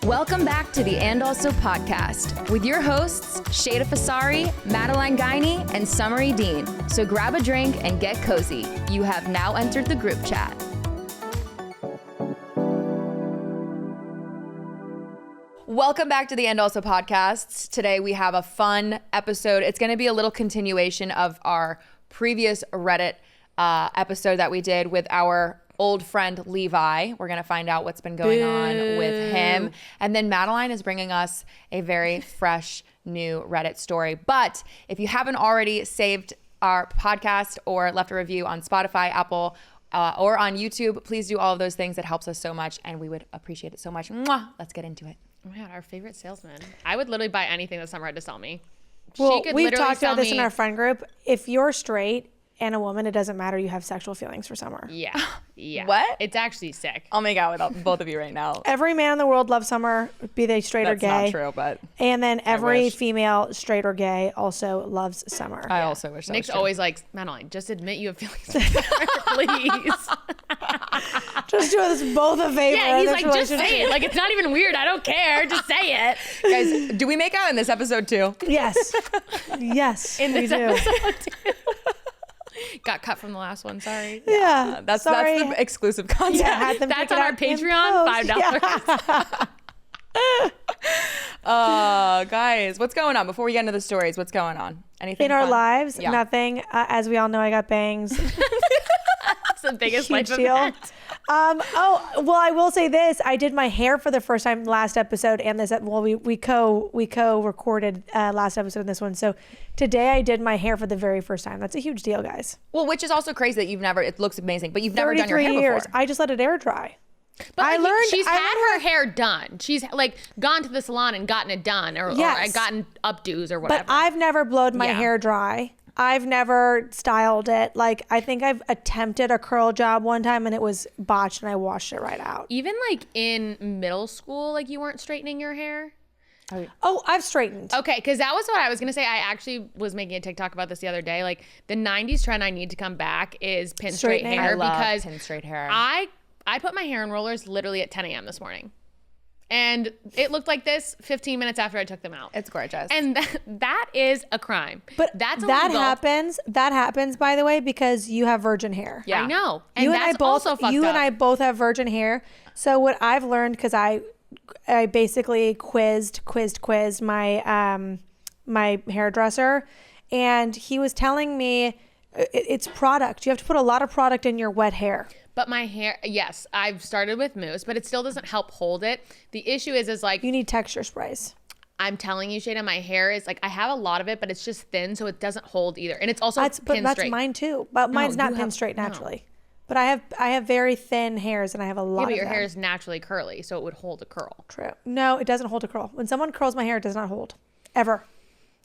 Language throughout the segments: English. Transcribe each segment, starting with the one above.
Welcome back to the And Also podcast with your hosts, Sheyda Fasari, Madeline Guiney, and Summery Dean. So grab a drink and get cozy. You have now entered the group chat. Welcome back to the And Also podcasts. Today we have a fun episode. It's going to be a little continuation of our previous Reddit episode that we did with our old friend Levi. We're going to find out what's been going on with him. And then Madeline is bringing us a very fresh new Reddit story. But if you haven't already saved our podcast or left a review on Spotify, Apple, or on YouTube, please do all of those things. It helps us so much and we would appreciate it so much. Mwah! Let's get into it. Oh my God, our favorite salesman. I would literally buy anything that Summer had to sell me. Well, we've talked about this in our friend group. If you're straight and a woman, it doesn't matter. You have sexual feelings for Summer. Yeah. What? It's actually sick. I'll make out with both of you right now. Every man in the world loves Summer, be they straight or gay. That's not true, but and then every female, straight or gay, also loves Summer. I also wish that Nick's was true. always like, Madeline, just admit you have feelings for Summer, please. Just do us both a favor. Yeah, he's like, just say it. Like, it's not even weird. I don't care. Just say it. Guys, do we make out in this episode too? Yes. Yes, In this we do. episode, too. Got cut from the last one. Sorry. Yeah. That's Sorry. the exclusive content. Yeah, had them That's pick on it our up in Patreon, post. $5. Yeah. Guys, what's going on? Before we get into the stories, what's going on? Anything In our fun? lives, Yeah. nothing. As we all know, I got bangs. That's the biggest Huge life deal. event. I will say this. I did my hair for the first time last episode and this, well, we co-recorded last episode and this one. So today I did my hair for the very first time. That's a huge deal, guys. Well, which is also crazy that it looks amazing, but you've never done your 33 hair years. before. I just let it air dry. But I like, learned- she's I had her hair done. She's like gone to the salon and gotten it done or Yes. gotten updos or whatever. But I've never blowed my Yeah. hair dry. I've never styled it. Like, I think I've attempted a curl job one time and it was botched and I washed it right out. Even like in middle school, like you weren't straightening your hair. Oh, I've straightened. Okay, because that was what I was going to say. I actually was making a TikTok about this the other day. Like the 90s trend I need to come back is pin straight Straightening. hair I love because pin straight hair. I put my hair in rollers literally at 10 a.m. this morning. And it looked like this 15 minutes after I took them out. It's gorgeous. And that is a crime. But that's that illegal. happens, by the way, because you have virgin hair. Yeah. I know. And you that's and I both, also fucked you up. and I both have virgin hair. So what I've learned, because I basically quizzed my my hairdresser, and he was telling me it's product. You have to put a lot of product in your wet hair. But my hair, yes, I've started with mousse, but it still doesn't help hold it. The issue is like, You need texture sprays. I'm telling you, Sheyda, my hair is like, I have a lot of it, but it's just thin, so it doesn't hold either. And it's also That's pin straight. mine too. But mine's not you pin have- straight no. naturally. But I have very thin hairs and I have a lot Yeah, but of your them. hair is naturally curly, so it would hold a curl. True. No, it doesn't hold a curl. When someone curls my hair, it does not hold. Ever.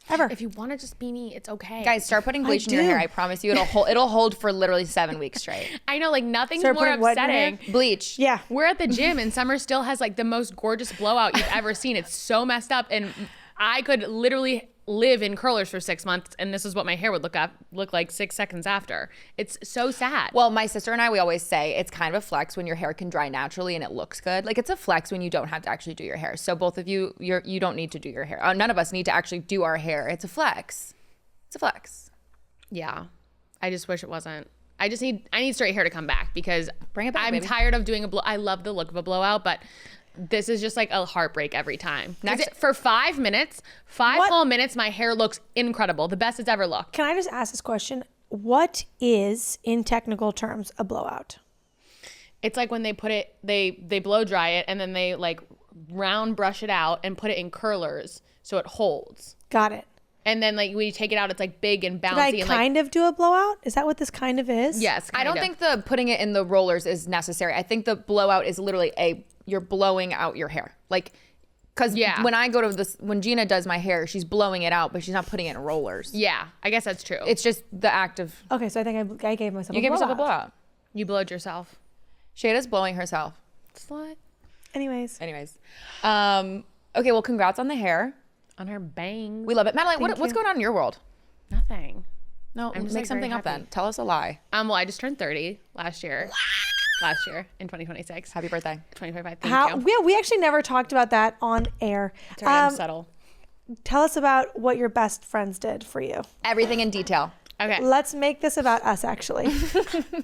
If you want to just be me, it's okay. Guys, start putting bleach in your do. hair. I promise you, it'll hold for literally 7 weeks straight. I know, like nothing's Start more putting what in your upsetting. Bleach. Yeah. We're at the gym and Summer still has like the most gorgeous blowout you've ever seen. It's so messed up, and I could literally live in curlers for 6 months, and this is what my hair would look like 6 seconds after. It's so sad. Well, my sister and I, we always say it's kind of a flex when your hair can dry naturally and it looks good. Like it's a flex when you don't have to actually do your hair. So both of you, you don't need to do your hair. None of us need to actually do our hair. It's a flex. It's a flex. Yeah, I just wish it wasn't. I need straight hair to come back because Bring it back, I'm baby. tired of doing I love the look of a blowout, but this is just like a heartbreak every time. For 5 minutes, What? whole minutes, my hair looks incredible. The best it's ever looked. Can I just ask this question? What is, in technical terms, a blowout? It's like when they put it, they blow dry it and then they like round brush it out and put it in curlers so it holds. Got it. And then like when you take it out, it's like big and bouncy. Did I and kind of do a blowout? Is that what this kind of is? Yes. I don't kind think the putting it in the rollers is necessary. I think the blowout is literally you're blowing out your hair. Like, because when I go to this, when Gina does my hair, she's blowing it out, but she's not putting it in rollers. Yeah, I guess that's true. It's just the act of. Okay, so I think I gave myself You a gave blowout. yourself a blowout. You blowed yourself. Sheyda's blowing herself. Slut. Anyways. Okay, well, congrats on the hair. On her bangs. We love it. Madeline, what's you. going on in your world? Nothing. No, I'm just, make like, something very up happy. then. Tell us a lie. Well, I just turned 30 last year. last year in 2026. Happy birthday. 2025. Thank you. Yeah, we actually never talked about that on air. Sorry, I'm subtle. Tell us about what your best friends did for you. Everything in detail. Okay. Let's make this about us, actually. All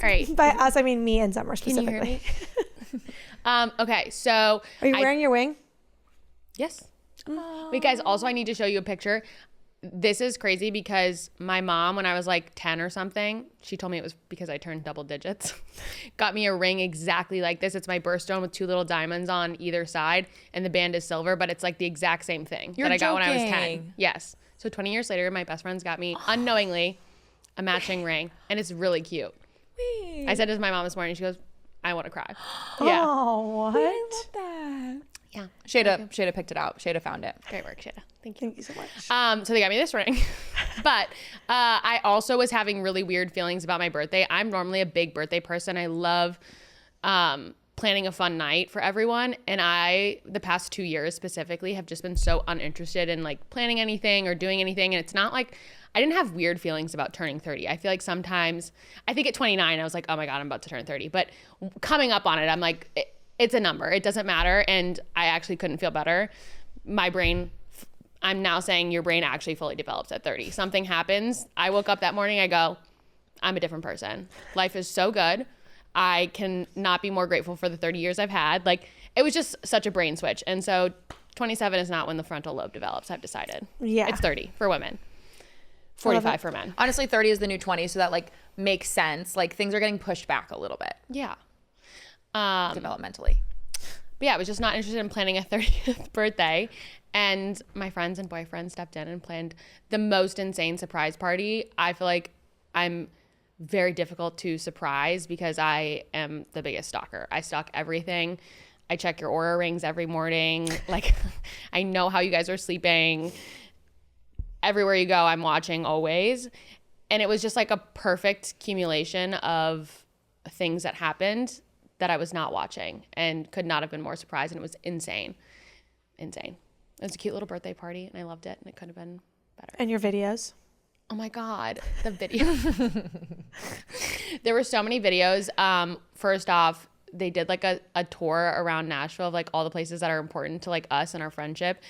right. By us, I mean me and Summer Can you hear specifically. me? Okay, so Are you wearing your wing? Yes. Wait, guys, also I need to show you a picture. This is crazy because my mom, when I was like 10 or something, she told me it was because I turned double digits, got me a ring exactly like this. It's my birthstone with 2 little diamonds on either side, and the band is silver, but it's like the exact same thing that I got when I was 10. Yes. So 20 years later, my best friends got me unknowingly a matching ring, and it's really cute. Wait. I said this to my mom this morning. She goes, I want to cry. Yeah. Oh, what? I love that. Yeah. Sheyda picked it out. Sheyda found it. Great work, Sheyda. Thank you. Thank you so much. So they got me this ring. But I also was having really weird feelings about my birthday. I'm normally a big birthday person. I love planning a fun night for everyone. And the past 2 years specifically, have just been so uninterested in like planning anything or doing anything. And it's not like I didn't have weird feelings about turning 30. I feel like sometimes, I think at 29, I was like, oh my God, I'm about to turn 30. But coming up on it, I'm like, it's a number. It doesn't matter. And I actually couldn't feel better. My brain, I'm now saying your brain actually fully develops at 30. Something happens. I woke up that morning, I go, I'm a different person. Life is so good. I can not be more grateful for the 30 years I've had. Like, it was just such a brain switch. And so 27 is not when the frontal lobe develops, I've decided. Yeah. It's 30 for women. 45 for men. Honestly, 30 is the new 20, so that like makes sense. Like things are getting pushed back a little bit Yeah. developmentally. But yeah, I was just not interested in planning a 30th birthday. And my friends and boyfriend stepped in and planned the most insane surprise party. I feel like I'm very difficult to surprise because I am the biggest stalker. I stalk everything. I check your Aura rings every morning. Like, I know how you guys are sleeping. Everywhere you go, I'm watching always. And it was just like a perfect accumulation of things that happened that I was not watching and could not have been more surprised. And it was insane. Insane. It was a cute little birthday party and I loved it and it could have been better. And your videos? Oh my God, the video. There were so many videos. First off, they did like a tour around Nashville of like all the places that are important to like us and our friendship.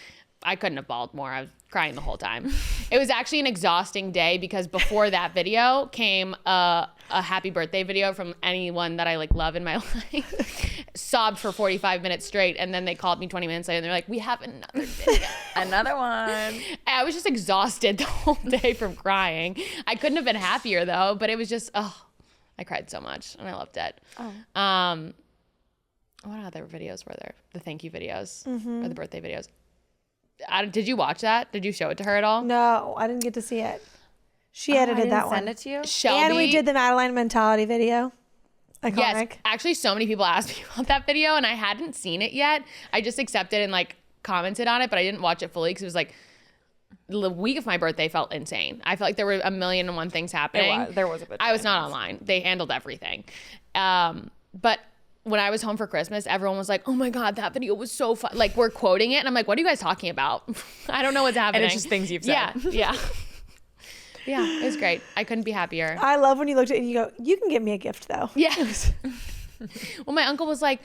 I couldn't have bawled more. I was crying the whole time. It was actually an exhausting day because before that video came a happy birthday video from anyone that I like love in my life. Sobbed for 45 minutes straight. And then they called me 20 minutes later and they're like, we have another video. Another one. I was just exhausted the whole day from crying. I couldn't have been happier though, but it was just, I cried so much and I loved it. What other videos were there? The thank you videos or the birthday videos. Did you watch that? Did you show it to her at all? No, I didn't get to see it. She edited that one. Send it to you. Shelby, And we did the Madeline mentality video. Iconic. Yes, actually, so many people asked me about that video, and I hadn't seen it yet. I just accepted and like commented on it, but I didn't watch it fully because it was like the week of my birthday felt insane. I felt like there were 1,000,001 things happening. There was a bit. I was not online. They handled everything, but when I was home for Christmas, everyone was like, oh my God, that video was so fun. Like, we're quoting it. And I'm like, what are you guys talking about? I don't know what's happening. And it's just things you've said. Yeah. Yeah, it was great. I couldn't be happier. I love when you looked at it and you go, you can get me a gift though. Yes. Well, my uncle was like,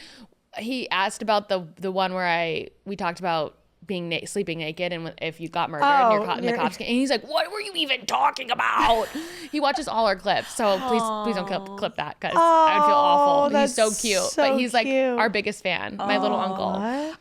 he asked about the one where we talked about being sleeping naked and if you got murdered and you're caught in the cops came. And he's like, what were you even talking about? He watches all our clips. So please don't clip that because I would feel awful. He's so cute. But he's like our biggest fan, my little uncle.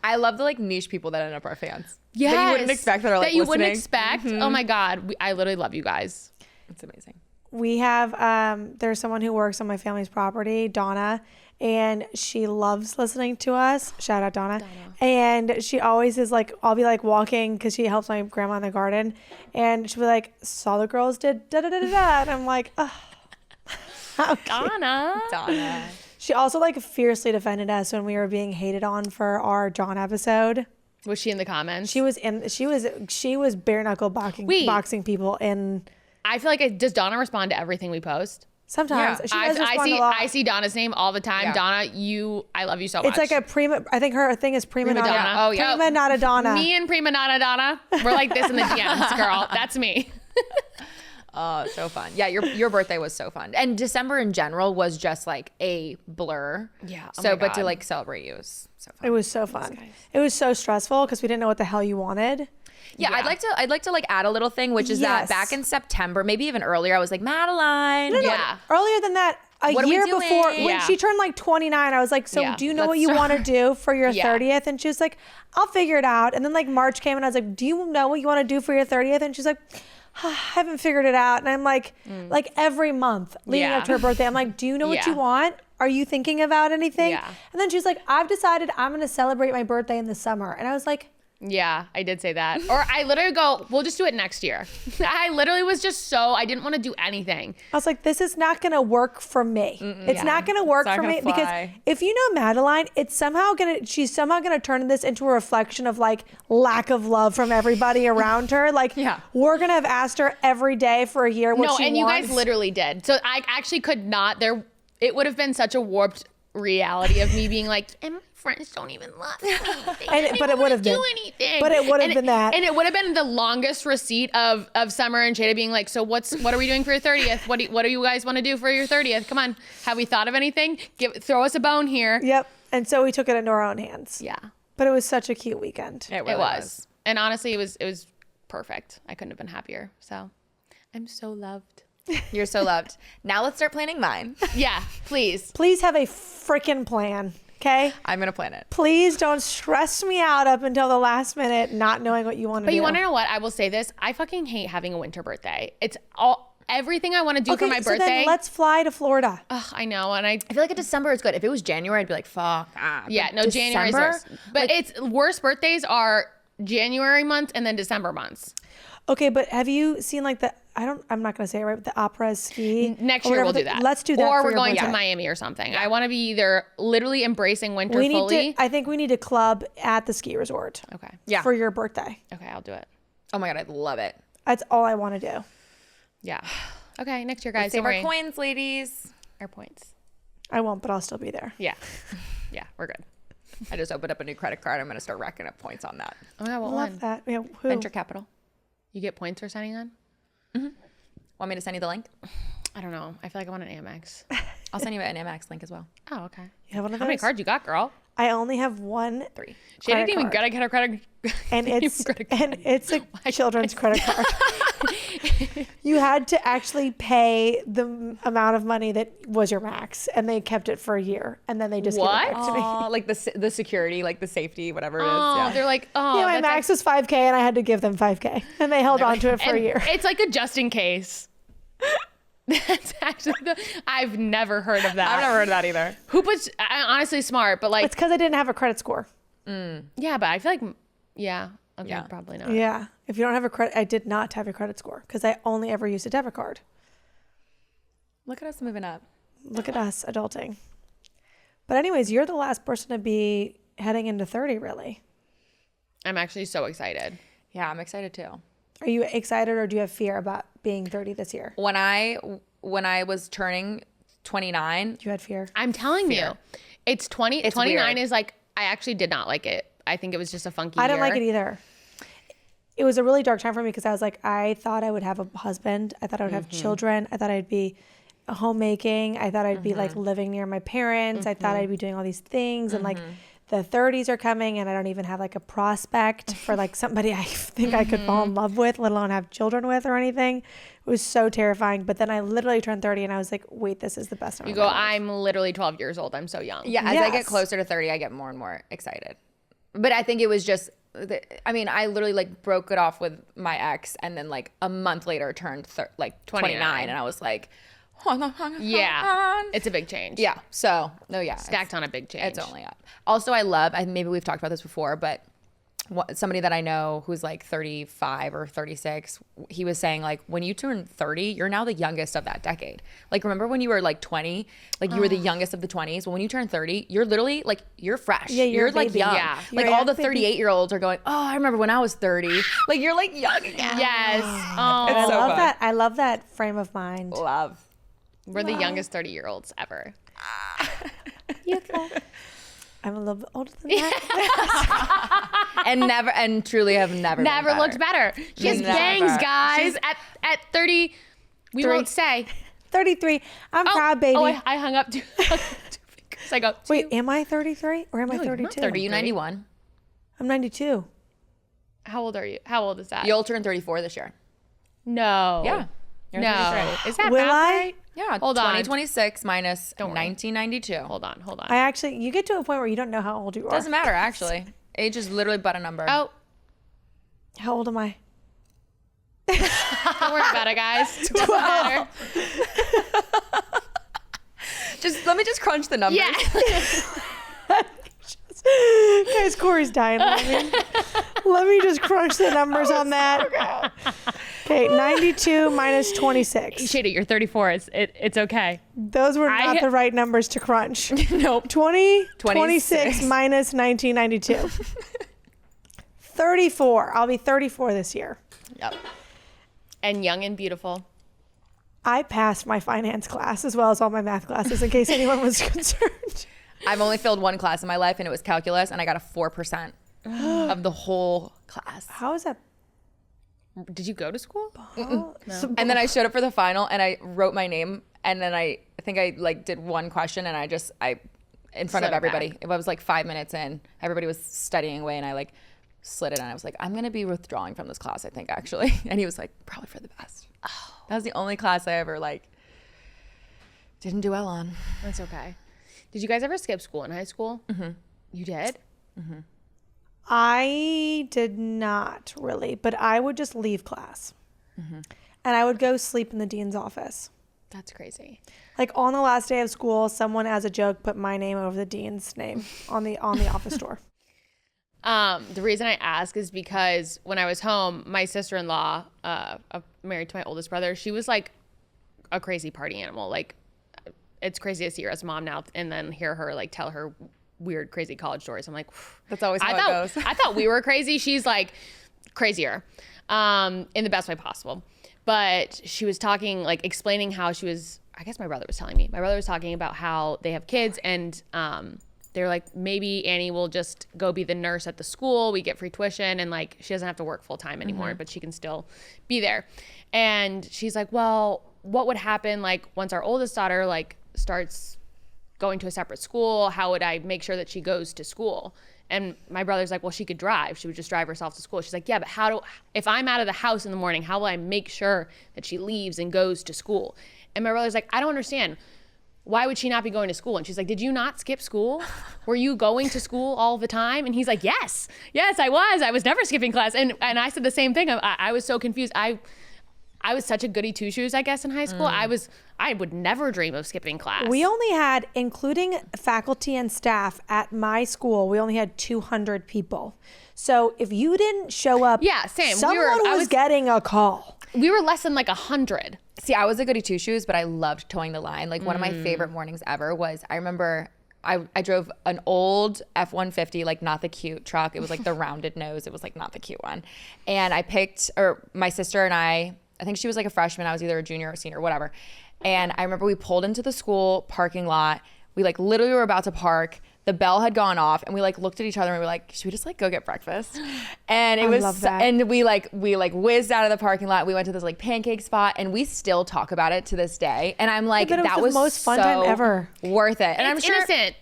I love the like niche people that end up our fans. Yes. That you wouldn't expect that are like that you listening. wouldn't expect. Oh my God. I literally love you guys. It's amazing. We have, there's someone who works on my family's property, Donna, and she loves listening to us. Shout out Donna. And she always is like, I'll be like walking because she helps my grandma in the garden. And she'll be like, saw the girls did da da da da da. And I'm like, oh. Donna. She also like fiercely defended us when we were being hated on for our John episode. Was she in the comments? She was bare knuckle boxing people in. I feel like does Donna respond to everything we post? Sometimes Yeah. she does respond a lot. I see Donna's name all the time. Yeah. Donna, I love you so much. It's like a prima. I think her thing is prima Prima nonna. donna. Oh, yeah. Prima nonna Donna. Me and Prima Nonna Donna. We're like this in the DMs, girl. That's me. Oh, so fun. Yeah, your birthday was so fun. And December in general was just like a blur. Yeah. Oh So, my but to God. like celebrate you was so fun. It was so fun. It was so stressful because we didn't know what the hell you wanted. Yeah, I'd like to like add a little thing, which is that Yes. back in September, maybe even earlier, I was like, Madeline. Yeah. Earlier than that, a What are we year doing? before, when Yeah. she turned like 29, I was like, so Yeah. do you know what Let's you start. want to do for your Yeah. 30th? And she was like, I'll figure it out. And then like March came and I was like, do you know what you want to do for your 30th? And she's like, I haven't figured it out. And I'm like every month leading Yeah. up to her birthday, I'm like, do you know what you Yeah. want? Are you thinking about anything? Yeah. And then she's like, I've decided I'm going to celebrate my birthday in the summer. And I was like, Yeah, I did say that. Or I literally go, we'll just do it next year. I literally was just so, I didn't want to do anything. I was like, this is not going to work for me. It's not going to work not for gonna me because fly. if you know Madeline, she's somehow going to turn this into a reflection of like lack of love from everybody around her. Like, Yeah. we're going to have asked her every day for a year what No, she and wants. you guys literally did. So I actually could not, it would have been such a warped reality of me being like, and my friends don't even love me. But it would have been. do anything. But it would have been that. And it would have been the longest receipt of Summer and Sheyda being like, so what are we doing for your 30th? What do you guys want to do for your 30th? Come on. Have we thought of anything? Throw us a bone here. Yep. And so we took it into our own hands. Yeah. But it was such a cute weekend. It really It was. And honestly, it was perfect. I couldn't have been happier. So I'm so loved. You're so loved. Now let's start planning mine. Yeah, please. Please have a freaking plan. Okay? I'm going to plan it. Please don't stress me out up until the last minute not knowing what you want to do. But you want to know what? I will say this. I fucking hate having a winter birthday. It's everything I want to do for my so birthday. then let's fly to Florida. Ugh, I know. And I feel like a December is good. If it was January, I'd be like, fuck. yeah, no, January's December? worse. But it's worst birthdays are January months and then December months. Okay, but have you seen like I'm not going to say it right, but the opera ski? Next or year whatever we'll do that. Let's do that. Or for we're your going birthday. to Miami or something. I want to be either literally embracing winter We need fully. to, I think we need a club at the ski resort. Okay. Yeah. For your birthday. Okay, I'll do it. Oh my God, I'd love it. That's all I want to do. Yeah. Okay, next year, guys. Save Don't our worry. coins, ladies. Our points. I won't, but I'll still be there. Yeah. Yeah, we're good. I just opened up a new credit card. I'm going to start racking up points on that. Oh my God, what Love one? that. Yeah, who? Venture capital. You get points for signing on? Want me to send you the link? I don't know. I feel like I want an Amex. I'll send you an Amex link as well. Oh, okay. You have one of How those? many cards you got, girl? I only have one, 3. She didn't even card. gotta get her credit. and it's a children's credit card. You had to actually pay the amount of money that was your max, and they kept it for a year, and then they just gave it What? back to me. Oh, like the security, like the safety, whatever it is. Oh, Yeah. they're like, oh, Yeah, my that's max was $5,000, and I had to give them $5,000, and they held on to it for a and year. It's like a just in case. That's actually I've never heard of that. I've never heard of that either. Who puts honestly smart, but like It's because I didn't have a credit score. yeah, but I feel like yeah, okay, Yeah. probably not. Yeah, if you don't have a credit, I did not have a credit score because I only ever used a debit card. Look at us moving up. Look at us adulting. But anyways, you're the last person to be heading into 30, really. I'm actually so excited. Yeah, I'm excited too. Are you excited or do you have fear about being 30 this year? When I was turning 29, You had fear. I'm telling you, it's 29 weird. is like I actually did not like it. I think it was just a funky I didn't year. like it either. It was a really dark time for me because I was like, I thought I would have a husband. I thought I would have children. I thought I'd be homemaking. I thought I'd be like living near my parents. I thought I'd be doing all these things. And like the 30s are coming and I don't even have like a prospect for like somebody I think I could fall in love with, let alone have children with or anything. It was so terrifying. But then I literally turned 30 and I was like, wait, this is the best time You of go, my life. I'm literally 12 years old. I'm so young. yeah, as I get Yes. closer to 30, I get more and more excited. But I think it was just, I mean, I literally like broke it off with my ex and then like a month later turned 29 and I was like, Yeah. It's a big change. yeah. So, no, yeah. Stacked on a big change. It's only up. Also, I love, maybe we've talked about this before, but somebody that I know who's like 35 or 36, he was saying like, when you turn 30, you're now the youngest of that decade. Like, remember when you were like 20, like you were the youngest of the 20s? Well, when you turn 30, you're literally like, you're fresh. Yeah, you're a like baby. young. Yeah. You're Like a all the young baby. 38-year-olds are going, oh, I remember when I was 30. Like, you're like young again. Yes. Oh, I so love fun. that. I love that frame of mind. Love. we're the youngest 30-year-olds ever. I'm a little bit older than that. And truly have never Never been looked better. She has Never. bangs, guys. At 30, We won't say. 33. I'm proud, baby. Oh, I hung up two fingers. I go, Wait, am I 33 or am I 32? Are you 91? I'm 92. How old are you? How old is that? You'll turn 34 this year. No. Yeah. You're No. 33. Is that Will math I? right? Yeah. Hold on. 2026 minus Don't worry. 1992. Hold on. I actually, you get to a point where you don't know how old you are. Doesn't matter, actually. Age is literally but a number. Oh, How old am I? don't worry about it, guys. Doesn't matter. Let me just crunch the numbers. Yeah. Guys, Corey's dying laughing. Let me just crunch the numbers on that. Okay, 92 minus 26. Sheyda, you're 34. It's okay. Those were not the right numbers to crunch. Nope. 26 26 minus 1992. 34. I'll be 34 this year. Yep. And young and beautiful. I passed my finance class as well as all my math classes in case anyone was concerned. I've only failed one class in my life, and it was calculus, and I got a 4% of the whole class. How is that? Did you go to school? No. And then I showed up for the final, and I wrote my name, and then I think I like did one question, and I in front Slid of it everybody. back. It was like 5 minutes in. Everybody was studying away, and I like slid it, and I was like, I'm gonna be withdrawing from this class, I think, actually. And he was like, probably for the best. Oh, that was the only class I ever like didn't do well on. That's okay. Did you guys ever skip school in high school? Mm-hmm. You did? Mm-hmm. I did not really, but I would just leave class. Mm-hmm. And I would go sleep in the dean's office. That's crazy. Like on the last day of school, someone as a joke put my name over the dean's name on the office door. The reason I ask is because when I was home, my sister-in-law, married to my oldest brother, she was like a crazy party animal. Like, it's crazy to see her as a mom now and then hear her like tell her weird, crazy college stories. I'm like, That's always how it goes. I thought we were crazy. She's like crazier, in the best way possible. But she was talking, like explaining how she was, I guess my brother was telling me. My brother was talking about how they have kids and they're like, maybe Annie will just go be the nurse at the school. We get free tuition and like she doesn't have to work full time anymore, but she can still be there. And she's like, well, what would happen like once our oldest daughter like starts going to a separate school? How would I make sure that she goes to school? And my brother's like, well, she could drive. She would just drive herself to school. She's like, yeah, but if I'm out of the house in the morning, how will I make sure that she leaves and goes to school? And my brother's like, I don't understand. Why would she not be going to school? And she's like, did you not skip school? Were you going to school all the time? And he's like, yes, I was. I was never skipping class. And I said the same thing. I was so confused. I was such a goody two-shoes, I guess, in high school. I would never dream of skipping class. We only had, including faculty and staff at my school, we only had 200 people. So if you didn't show up, yeah, same. Someone was getting a call. We were less than like 100. See, I was a goody two-shoes, but I loved towing the line. Like one of my favorite mornings ever was, I remember I drove an old F-150, like not the cute truck. It was like the rounded nose. It was like not the cute one. And I picked, or my sister and I think she was like a freshman. I was either a junior or senior, whatever. And I remember we pulled into the school parking lot. We like literally were about to park. The bell had gone off and we like looked at each other and we were like, should we just like go get breakfast? And I love that. And we whizzed out of the parking lot. We went to this like pancake spot and we still talk about it to this day. And I'm like, that was the most fun time ever. Worth it. And I'm sure innocent.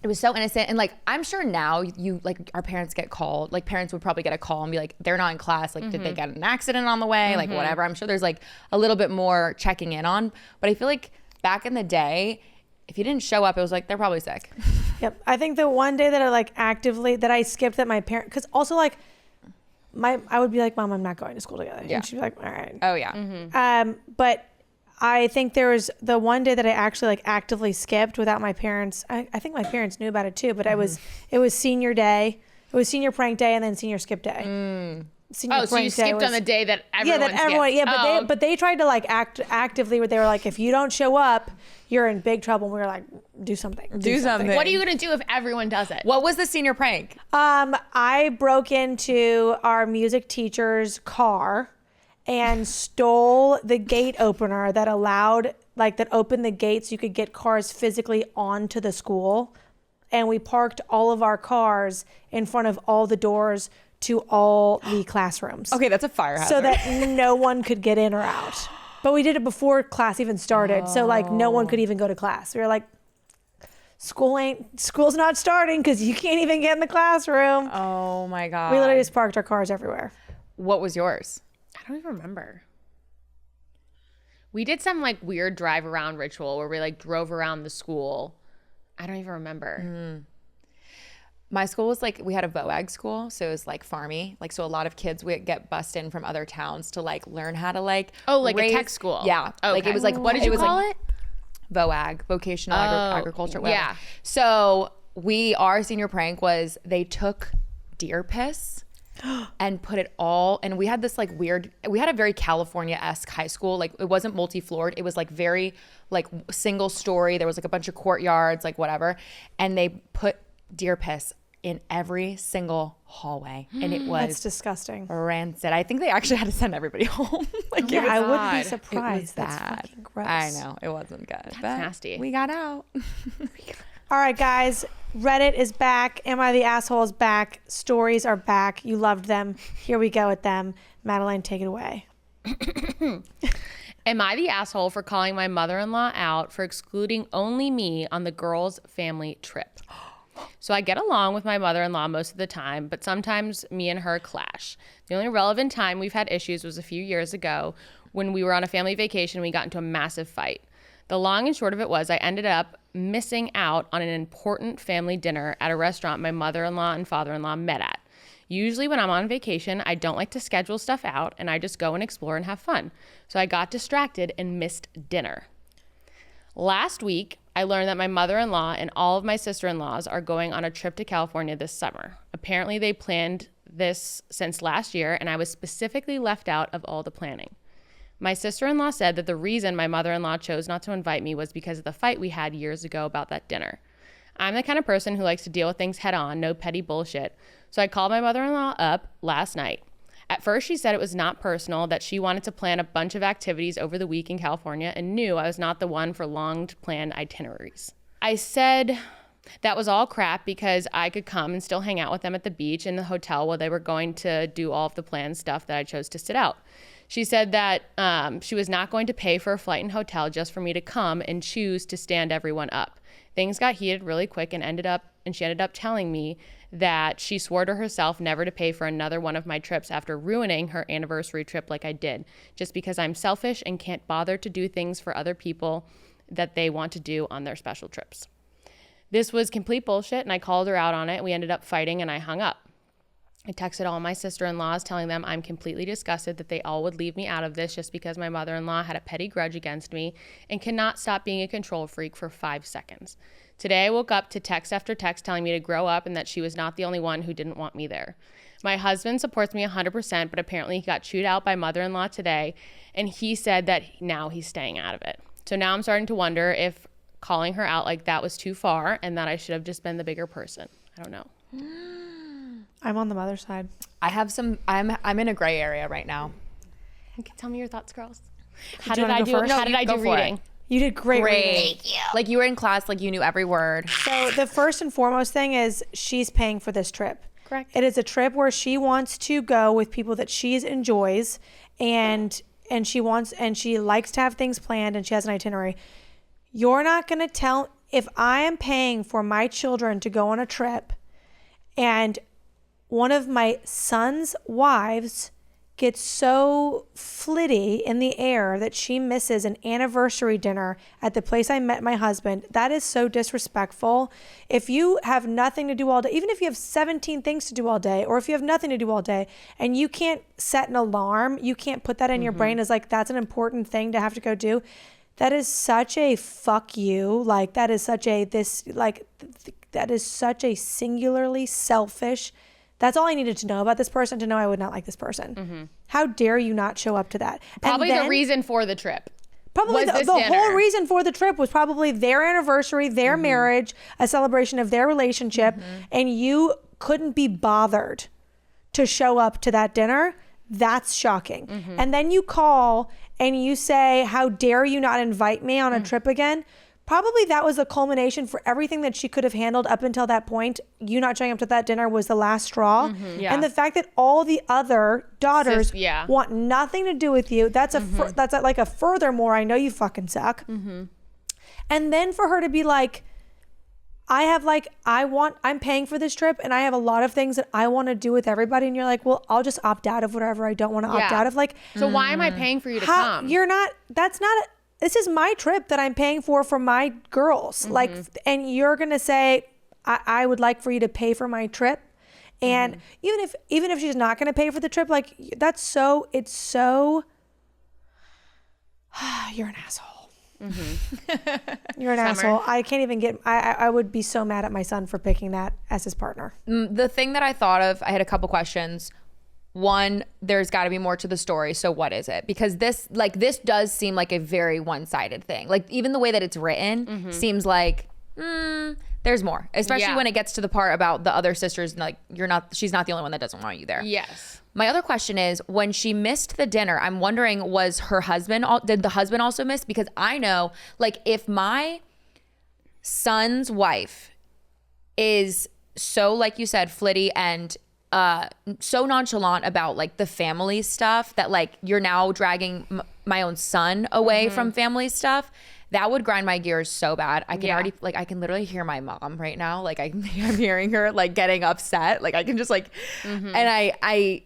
It was so innocent. And like, I'm sure now you like our parents get called, like parents would probably get a call and be like, they're not in class. Like, did they get an accident on the way? Like whatever. I'm sure there's like a little bit more checking in on, but I feel like back in the day, if you didn't show up, it was like, they're probably sick. Yep. I think the one day that I like actively, that I skipped that my parent, cause also like I would be like, Mom, I'm not going to school together. Yeah. And she'd be like, all right. Oh yeah. But I think there was the one day that I actually like actively skipped without my parents. I think my parents knew about it too, but it was senior day. It was senior prank day and then senior skip day. Senior so you skipped on the day that everyone skipped. But they tried to like actively where they were like, if you don't show up, you're in big trouble. And we were like, do something. What are you going to do if everyone does it? What was the senior prank? I broke into our music teacher's car and stole the gate opener that opened the gate so you could get cars physically onto the school. And we parked all of our cars in front of all the doors to all the classrooms. Okay, that's a fire hazard. So that no one could get in or out. But we did it before class even started. So like no one could even go to class. We were like, school's not starting because you can't even get in the classroom. Oh my God. We literally just parked our cars everywhere. What was yours? I don't even remember. We did some like weird drive around ritual where we like drove around the school. I don't even remember. My school was like, we had a VOAG school, so it was like farmy. Like, so a lot of kids would get bussed in from other towns to like learn how to like Like raise, a tech school. Yeah. Okay. Like it was like, what did you call it? VOAG, vocational agriculture, whatever. Yeah. So our senior prank was they took deer piss and put it all, and we had this like weird, we had a very California-esque high school. Like it wasn't multi-floored. It was like very like single story. There was like a bunch of courtyards, like whatever. And they put deer piss in every single hallway, and it was That's disgusting. rancid. I think they actually had to send everybody home. Like Yeah, I wouldn't be odd. surprised. it was That's bad. fucking gross. I know it wasn't good. That's nasty. We got out. All right, guys. Reddit is back. Am I the Asshole is back. Stories are back. You loved them. Here we go with them. Madeline, take it away. Am I the asshole for calling my mother-in-law out for excluding only me on the girls' family trip? So I get along with my mother-in-law most of the time, but sometimes me and her clash. The only relevant time we've had issues was a few years ago when we were on a family vacation and we got into a massive fight. The long and short of it was I ended up missing out on an important family dinner at a restaurant my mother-in-law and father-in-law met at. Usually when I'm on vacation, I don't like to schedule stuff out and I just go and explore and have fun. So I got distracted and missed dinner. Last week, I learned that my mother-in-law and all of my sister-in-laws are going on a trip to California this summer. Apparently they planned this since last year and I was specifically left out of all the planning. My sister-in-law said that the reason my mother-in-law chose not to invite me was because of the fight we had years ago about that dinner. I'm the kind of person who likes to deal with things head on, no petty bullshit. So I called my mother-in-law up last night. At first, she said it was not personal, that she wanted to plan a bunch of activities over the week in California and knew I was not the one for long-planned itineraries. I said that was all crap because I could come and still hang out with them at the beach in the hotel while they were going to do all of the planned stuff that I chose to sit out. She said that she was not going to pay for a flight and hotel just for me to come and choose to stand everyone up. Things got heated really quick and she ended up telling me that she swore to herself never to pay for another one of my trips after ruining her anniversary trip like I did, just because I'm selfish and can't bother to do things for other people that they want to do on their special trips. This was complete bullshit and I called her out on it. We ended up fighting and I hung up. I texted all my sister-in-laws telling them I'm completely disgusted that they all would leave me out of this just because my mother-in-law had a petty grudge against me and cannot stop being a control freak for 5 seconds. Today I woke up to text after text telling me to grow up and that she was not the only one who didn't want me there. My husband supports me 100%, but apparently he got chewed out by mother-in-law today and he said that now he's staying out of it. So now I'm starting to wonder if calling her out like that was too far and that I should have just been the bigger person. I don't know. I'm on the mother side. I have some. I'm in a gray area right now. Okay, tell me your thoughts, girls. How did I do reading? You did great. Reading. Like you were in class, like you knew every word. So the first and foremost thing is she's paying for this trip. Correct. It is a trip where she wants to go with people that she enjoys and she likes to have things planned and she has an itinerary. You're not going to tell, if I am paying for my children to go on a trip and one of my son's wives gets so flitty in the air that she misses an anniversary dinner at the place I met my husband, that is so disrespectful. If you have nothing to do all day, even if you have 17 things to do all day, or if you have nothing to do all day and you can't set an alarm, you can't put that in your brain as like, that's an important thing to have to go do. That is such a fuck you. Like that is such a, that is such a singularly selfish. That's all I needed to know about this person to know I would not like this person. How dare you not show up to that? Probably the reason for the trip. Probably the whole reason for the trip was probably their anniversary, their marriage, a celebration of their relationship, and you couldn't be bothered to show up to that dinner. That's shocking. And then you call and you say, how dare you not invite me on a trip again? probably that was a culmination for everything that she could have handled up until that point. You not showing up to that dinner was the last straw. Yeah. And the fact that all the other daughters yeah. want nothing to do with you, that's like a furthermore, I know you fucking suck. And then for her to be like, I'm paying for this trip and I have a lot of things that I want to do with everybody. And you're like, well, I'll just opt out of whatever I don't want to opt out of. Like, so why am I paying for you to come? This is my trip that I'm paying for my girls. Like, and you're going to say, I would like for you to pay for my trip. And even if she's not going to pay for the trip, like it's so, you're an asshole. You're an asshole. I can't even get, I would be so mad at my son for picking that as his partner. The thing that I thought of, I had a couple questions. One, there's got to be more to the story. So what is it? Because this does seem like a very one-sided thing. Like even the way that it's written seems like there's more, especially when it gets to the part about the other sisters. Like she's not the only one that doesn't want you there. Yes. My other question is, when she missed the dinner, I'm wondering, did the husband also miss? Because I know, like, if my son's wife is so, like you said, flitty and so nonchalant about like the family stuff that like you're now dragging my own son away from family stuff, that would grind my gears so bad. I can already, like, I can literally hear my mom right now. Like I'm hearing her like getting upset. Like I can just like, and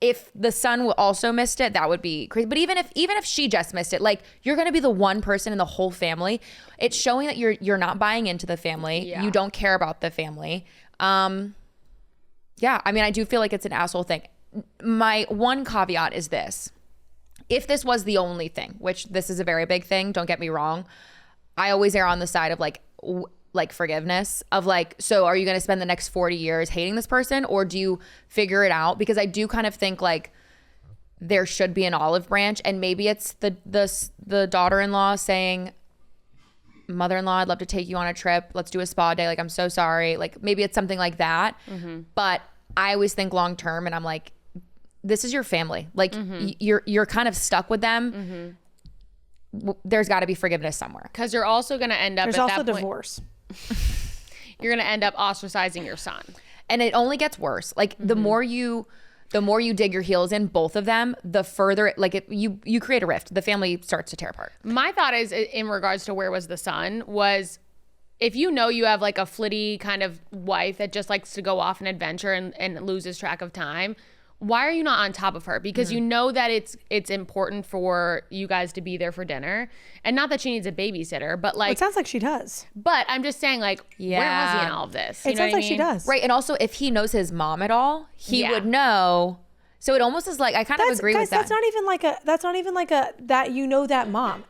if the son also missed it, that would be crazy. But even if she just missed it, like you're gonna be the one person in the whole family. It's showing that you're not buying into the family. Yeah. You don't care about the family. Yeah, I mean, I do feel like it's an asshole thing. My one caveat is this. If this was the only thing, which this is a very big thing, don't get me wrong, I always err on the side of like forgiveness of like, so are you going to spend the next 40 years hating this person, or do you figure it out? Because I do kind of think like there should be an olive branch, and maybe it's the daughter-in-law saying, mother-in-law, I'd love to take you on a trip. Let's do a spa day. Like, I'm so sorry. Like maybe it's something like that. But I always think long-term, and I'm like, this is your family. Like you're kind of stuck with them. There's got to be forgiveness somewhere. Because you're also going to end up There's also divorce. You're going to end up ostracizing your son. And it only gets worse. Like the more you dig your heels in, both of them, the further you create a rift. The family starts to tear apart. My thought is, in regards to where was the son, was if you know you have like a flitty kind of wife that just likes to go off an adventure and loses track of time, why are you not on top of her? Because you know that it's important for you guys to be there for dinner. And not that she needs a babysitter, but like... It sounds like she does. But I'm just saying, like, where was he in all of this? It sounds like she does. Right, and also if he knows his mom at all, he would know. So it almost is like, I kind of agree with that. That's not even like a that you know that mom.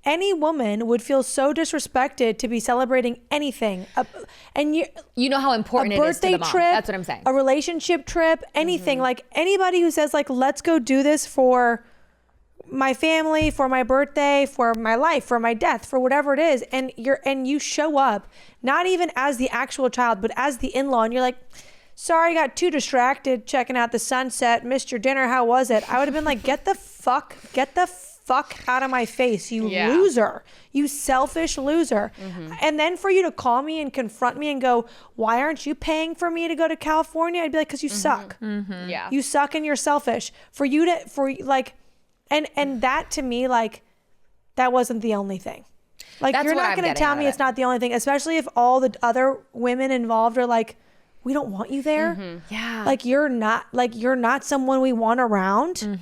Any woman would feel so disrespected to be celebrating anything. And you know how important it is to the mom. Trip, that's what I'm saying. A relationship trip, anything. Like anybody who says like, let's go do this for my family, for my birthday, for my life, for my death, for whatever it is. And you show up, not even as the actual child, but as the in-law. And you're like, sorry, I got too distracted checking out the sunset, missed your dinner. How was it? I would have been like, get the fuck out of my face, you loser, you selfish loser. And then for you to call me and confront me and go, why aren't you paying for me to go to California? I'd be like, because you suck. Yeah, you suck and you're selfish. And that to me, like, that wasn't the only thing. Like, you're not going to tell me it's not the only thing, especially if all the other women involved are like, we don't want you there. Yeah. Like you're not someone we want around.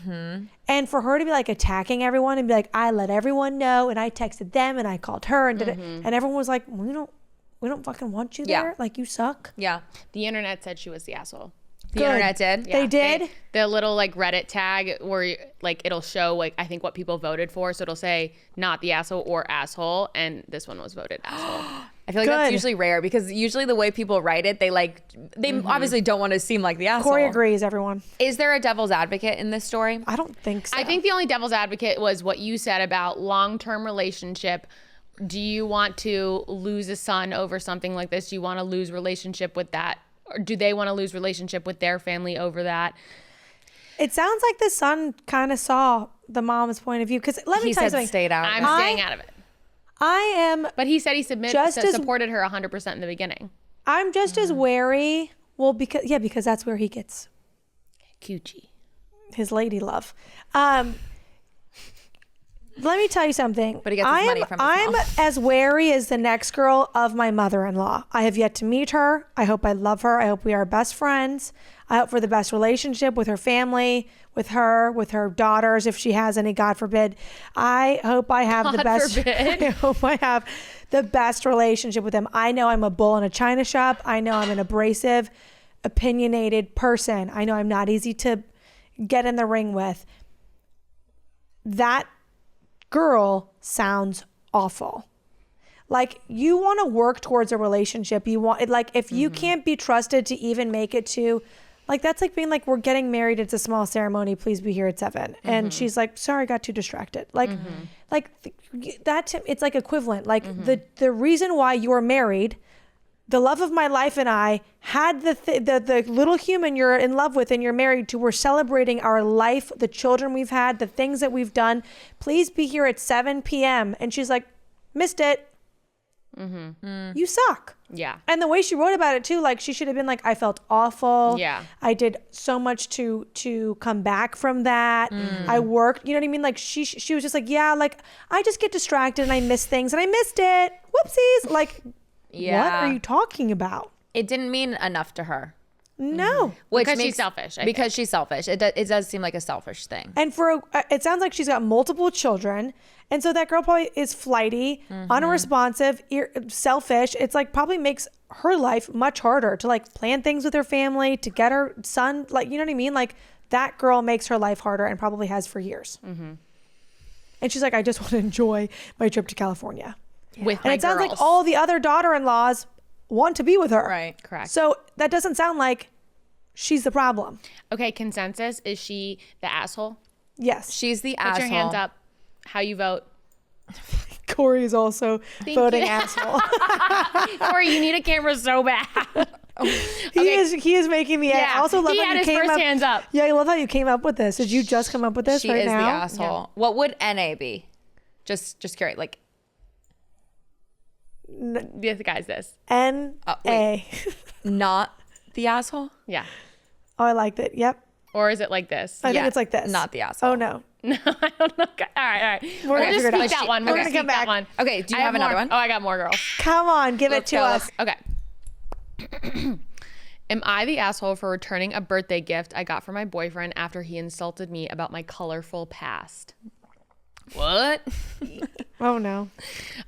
And for her to be like attacking everyone and be like, I let everyone know, and I texted them and I called her and did it, and everyone was like, we don't fucking want you there. Like you suck. Yeah. The internet said she was the asshole. The internet did. Yeah. They did. The little like Reddit tag where like it'll show like I think what people voted for, so it'll say not the asshole or asshole, and this one was voted asshole. I feel like that's usually rare, because usually the way people write it, they obviously don't want to seem like the asshole. Corey agrees, everyone. Is there a devil's advocate in this story? I don't think so. I think the only devil's advocate was what you said about long-term relationship. Do you want to lose a son over something like this? Do you want to lose relationship with that? Or do they want to lose relationship with their family over that? It sounds like the son kind of saw the mom's point of view, because let me tell you something. Stayed out. I'm staying out of it. I am. But he said he Just as- supported her 100% in the beginning. I'm just as wary. Well, because that's where he gets Coochie. his lady love. Let me tell you something. But he gets his money from his I'm mom. as wary as the next girl of my mother-in-law. I have yet to meet her. I hope I love her. I hope we are best friends. I hope for the best relationship with her family, with her daughters, if she has any, God forbid. I hope I have the God best. forbid. I hope I have the best relationship with them. I know I'm a bull in a china shop. I know I'm an abrasive, opinionated person. I know I'm not easy to get in the ring with. That girl sounds awful. Like, you want to work towards a relationship. You want, like, if you can't be trusted to even make it to, like, that's like being like, we're getting married. It's a small ceremony. Please be here at 7. And she's like, sorry, I got too distracted. Like, it's like equivalent. Like the reason why you're married, the love of my life and I had the little human you're in love with and you're married to. We're celebrating our life, the children we've had, the things that we've done. Please be here at 7 p.m. And she's like, missed it. You suck. Yeah. And the way she wrote about it too, like, she should have been like, I felt awful. Yeah. I did so much to come back from that. I worked, you know what I mean? Like, she was just like, yeah, like, I just get distracted and I miss things and I missed it. Whoopsies. Like, Yeah. what are you talking about? It didn't mean enough to her. No. Which Because she's makes- selfish, I Because she's selfish. It does seem like a selfish thing. And it sounds like she's got multiple children. And so that girl probably is flighty, unresponsive, selfish. It's like probably makes her life much harder to like plan things with her family, to get her son, like, you know what I mean? Like, that girl makes her life harder and probably has for years. And she's like, I just want to enjoy my trip to California. With And my it sounds girls. like all the other daughter-in-laws want to be with her. Right. Correct. So that doesn't sound like she's the problem. Okay, consensus. Is she the asshole? Yes. She's the Put asshole. your hands up. How you vote. Corey is also voting you. asshole. Corey, you need a camera so bad. He is making me. I also love he how had you his came first up. hands up. Yeah, I love how you came up with this. Did you just come up with this She right is now? the asshole. What would NA be? Just curious. Like, This guy's this. N-A. wait. Not the asshole? Yeah. Oh, I liked it. Yep. Or is it like this? I think it's like this. Not the asshole. Oh, no. No, I don't know. All right. We're gonna We'll just figure it out. speak that one. We're We're gonna gonna come speak that back. one. Okay, do you have another more. one? Oh, I got more girls. Come on, give Let's it to go. us. Okay. Am I the asshole for returning a birthday gift I got from my boyfriend after he insulted me about my colorful past? What? Oh, no.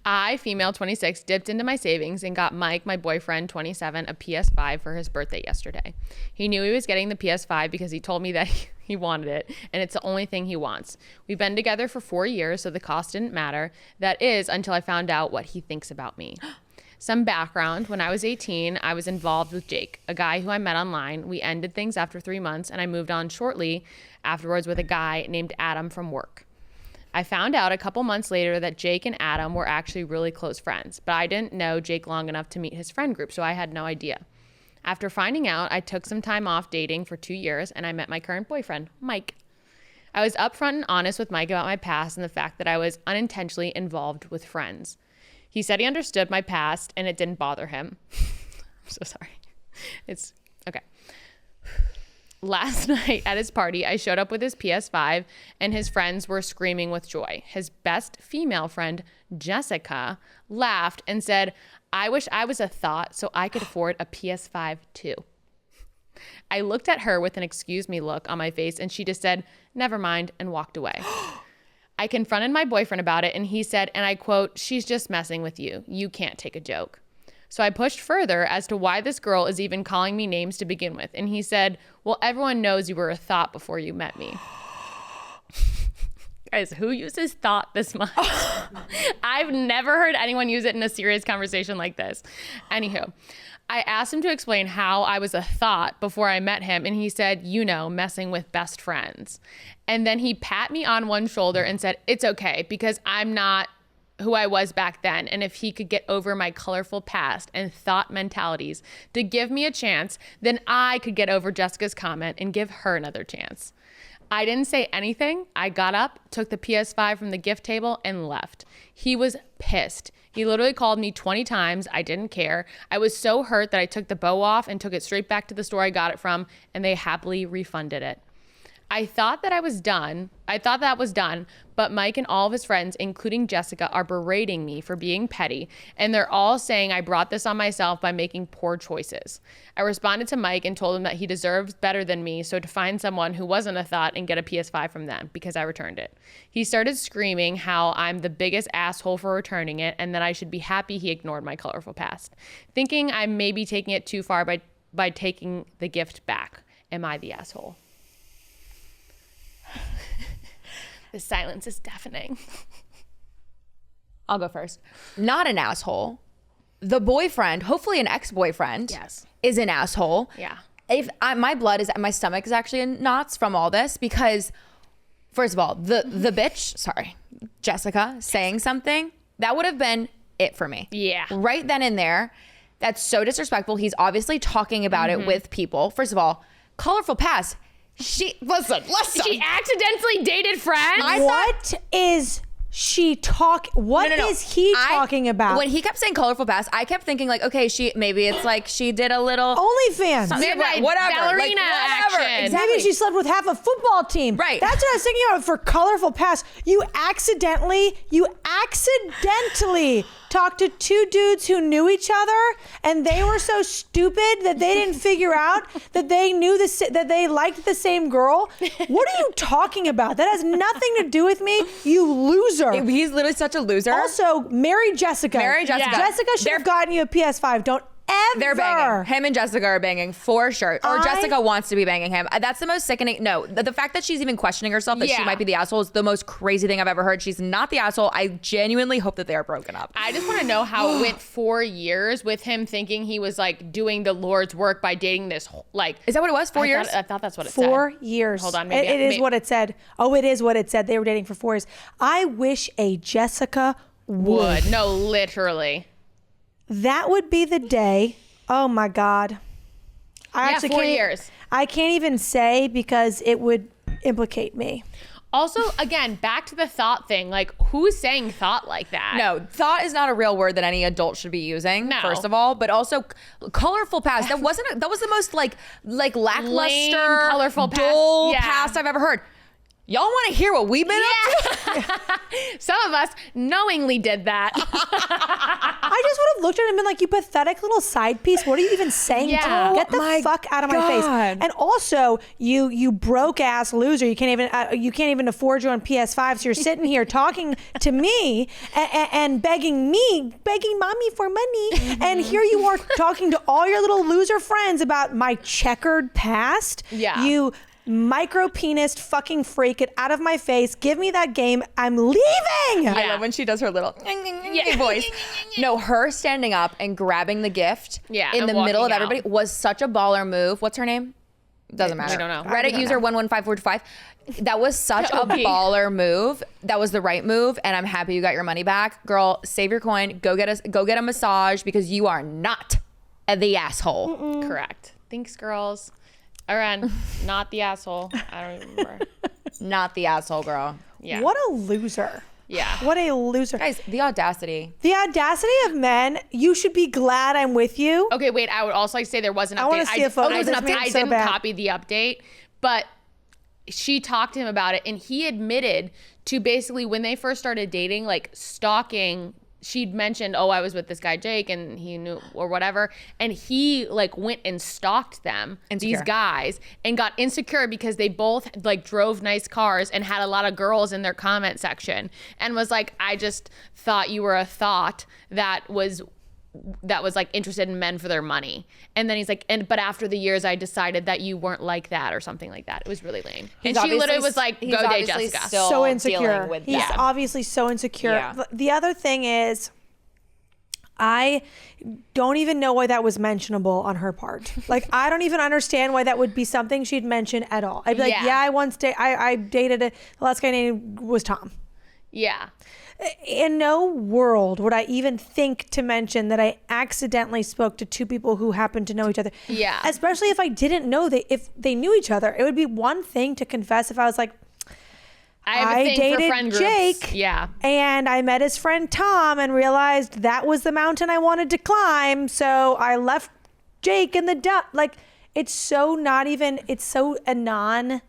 I, female 26, dipped into my savings and got Mike, my boyfriend 27, a PS5 for his birthday yesterday. He knew he was getting the PS5 because he told me that he wanted it, and it's the only thing he wants. We've been together for 4 years, so the cost didn't matter. That is, until I found out what he thinks about me. Some background. When I was 18, I was involved with Jake, a guy who I met online. We ended things after 3 months, and I moved on shortly afterwards with a guy named Adam from work. I found out a couple months later that Jake and Adam were actually really close friends, but I didn't know Jake long enough to meet his friend group, so I had no idea. After finding out, I took some time off dating for 2 years, and I met my current boyfriend, Mike. I was upfront and honest with Mike about my past and the fact that I was unintentionally involved with friends. He said he understood my past, and it didn't bother him. I'm so sorry. It's okay. Last night at his party, I showed up with his PS5 and his friends were screaming with joy. His best female friend, Jessica, laughed and said, I wish I was a thought so I could afford a PS5 too. I looked at her with an excuse me look on my face and she just said, never mind, and walked away. I confronted my boyfriend about it and he said, and I quote, she's just messing with you. You can't take a joke. So I pushed further as to why this girl is even calling me names to begin with. And he said, well, everyone knows you were a thought before you met me. Guys, who uses thought this much? I've never heard anyone use it in a serious conversation like this. Anywho, I asked him to explain how I was a thought before I met him. And he said, you know, messing with best friends. And then he pat me on one shoulder and said, it's okay because I'm not who I was back then, and if he could get over my colorful past and thought mentalities to give me a chance, then I could get over Jessica's comment and give her another chance. I didn't say anything. I got up, took the PS5 from the gift table, and left. He was pissed. He literally called me 20 times. I didn't care. I was so hurt that I took the bow off and took it straight back to the store I got it from, and they happily refunded it. I thought that was done, but Mike and all of his friends, including Jessica, are berating me for being petty, and they're all saying I brought this on myself by making poor choices. I responded to Mike and told him that he deserves better than me, so to find someone who wasn't a thought and get a PS5 from them, because I returned it. He started screaming how I'm the biggest asshole for returning it, and that I should be happy he ignored my colorful past, thinking I may be taking it too far by taking the gift back. Am I the asshole? The silence is deafening. I'll go first. Not an asshole. The boyfriend, hopefully an ex-boyfriend, Yes. is an asshole. Yeah. My stomach is actually in knots from all this because, first of all, the bitch, Jessica, saying something, that would have been it for me. Yeah. Right then and there. That's so disrespectful. He's obviously talking about it with people. First of all, colorful past. Listen. She accidentally dated friends? What is she What is he talking about? When he kept saying colorful past, I kept thinking like, okay, maybe it's like she did a little OnlyFans. Whatever. Ballerina action. Exactly. Maybe she slept with half a football team. Right. That's what I was thinking about for colorful past. You accidentally talked to two dudes who knew each other, and they were so stupid that they didn't figure out that they knew that they liked the same girl. What are you talking about? That has nothing to do with me, you loser. He's literally such a loser. Also, marry Jessica. Jessica. Jessica should have gotten you a PS5. Don't ever. They're banging. Him and Jessica are banging for sure. Or Jessica wants to be banging him. That's the most sickening. No, the fact that she's even questioning herself that she might be the asshole is the most crazy thing I've ever heard. She's not the asshole. I genuinely hope that they are broken up. I just want to know how it went 4 years with him thinking he was like doing the Lord's work by dating this Is that what it was? 4 years? I thought that's what it said. 4 years. Hold on. It is what it said. Oh, it is what it said. They were dating for 4 years. I wish a Jessica would. No, literally. That would be the day. Oh my God. I 4 years. I can't even say because it would implicate me. Also, again, back to the thought thing. Like, who's saying thought like that? No, thought is not a real word that any adult should be using. No. First of all, but also colorful past. That was the most like lackluster, lame, colorful past. dull Yeah. past I've ever heard. Y'all want to hear what we've been up to? Some of us knowingly did that. I just would have looked at him and been like, you pathetic little side piece. What are you even saying to Yeah. me? Get the fuck out of my face. And also, you broke ass loser. You can't even afford your own PS5. So you're sitting here talking to me and begging mommy for money. And here you are talking to all your little loser friends about my checkered past. Yeah. You micro penis fucking freak, it out of my face. Give me that game. I'm leaving. I love when she does her little voice. No, her standing up and grabbing the gift in the middle of everybody was such a baller move. What's her name? Doesn't matter. I don't know. Reddit user 11545. That was such a baller move. That was the right move, and I'm happy you got your money back. Girl, save your coin. Go get a massage because you are not the asshole. Correct. Thanks, girls. Aaron, not the asshole. I don't even remember. Not the asshole, girl. Yeah. What a loser. Yeah. What a loser. Guys, the audacity. The audacity of men. You should be glad I'm with you. Okay, wait. I would also like to say there was an update. I want to see a photo. I didn't copy the update, but she talked to him about it, and he admitted to basically when they first started dating, like stalking. She'd mentioned, I was with this guy Jake, and he knew or whatever, and he like went and stalked them, these guys, and got insecure because they both like drove nice cars and had a lot of girls in their comment section, and was like, I just thought you were a thought that was like interested in men for their money. And then he's like, but after the years I decided that you weren't like that or something like that. It was really lame. And she literally was like, go date Jessica. So insecure. He's that. obviously so insecure. Yeah. The other thing is, I don't even know why that was mentionable on her part. Like, I don't even understand why that would be something she'd mention at all. I'd be like, I dated the last guy named was Tom. Yeah. In no world would I even think to mention that I accidentally spoke to two people who happened to know each other. Yeah. Especially if I didn't know if they knew each other. It would be one thing to confess if I was like, I have a thing dated for friend groups. Jake. Yeah. And I met his friend Tom and realized that was the mountain I wanted to climb. So I left Jake in the dust. Like, it's so not even, it's so a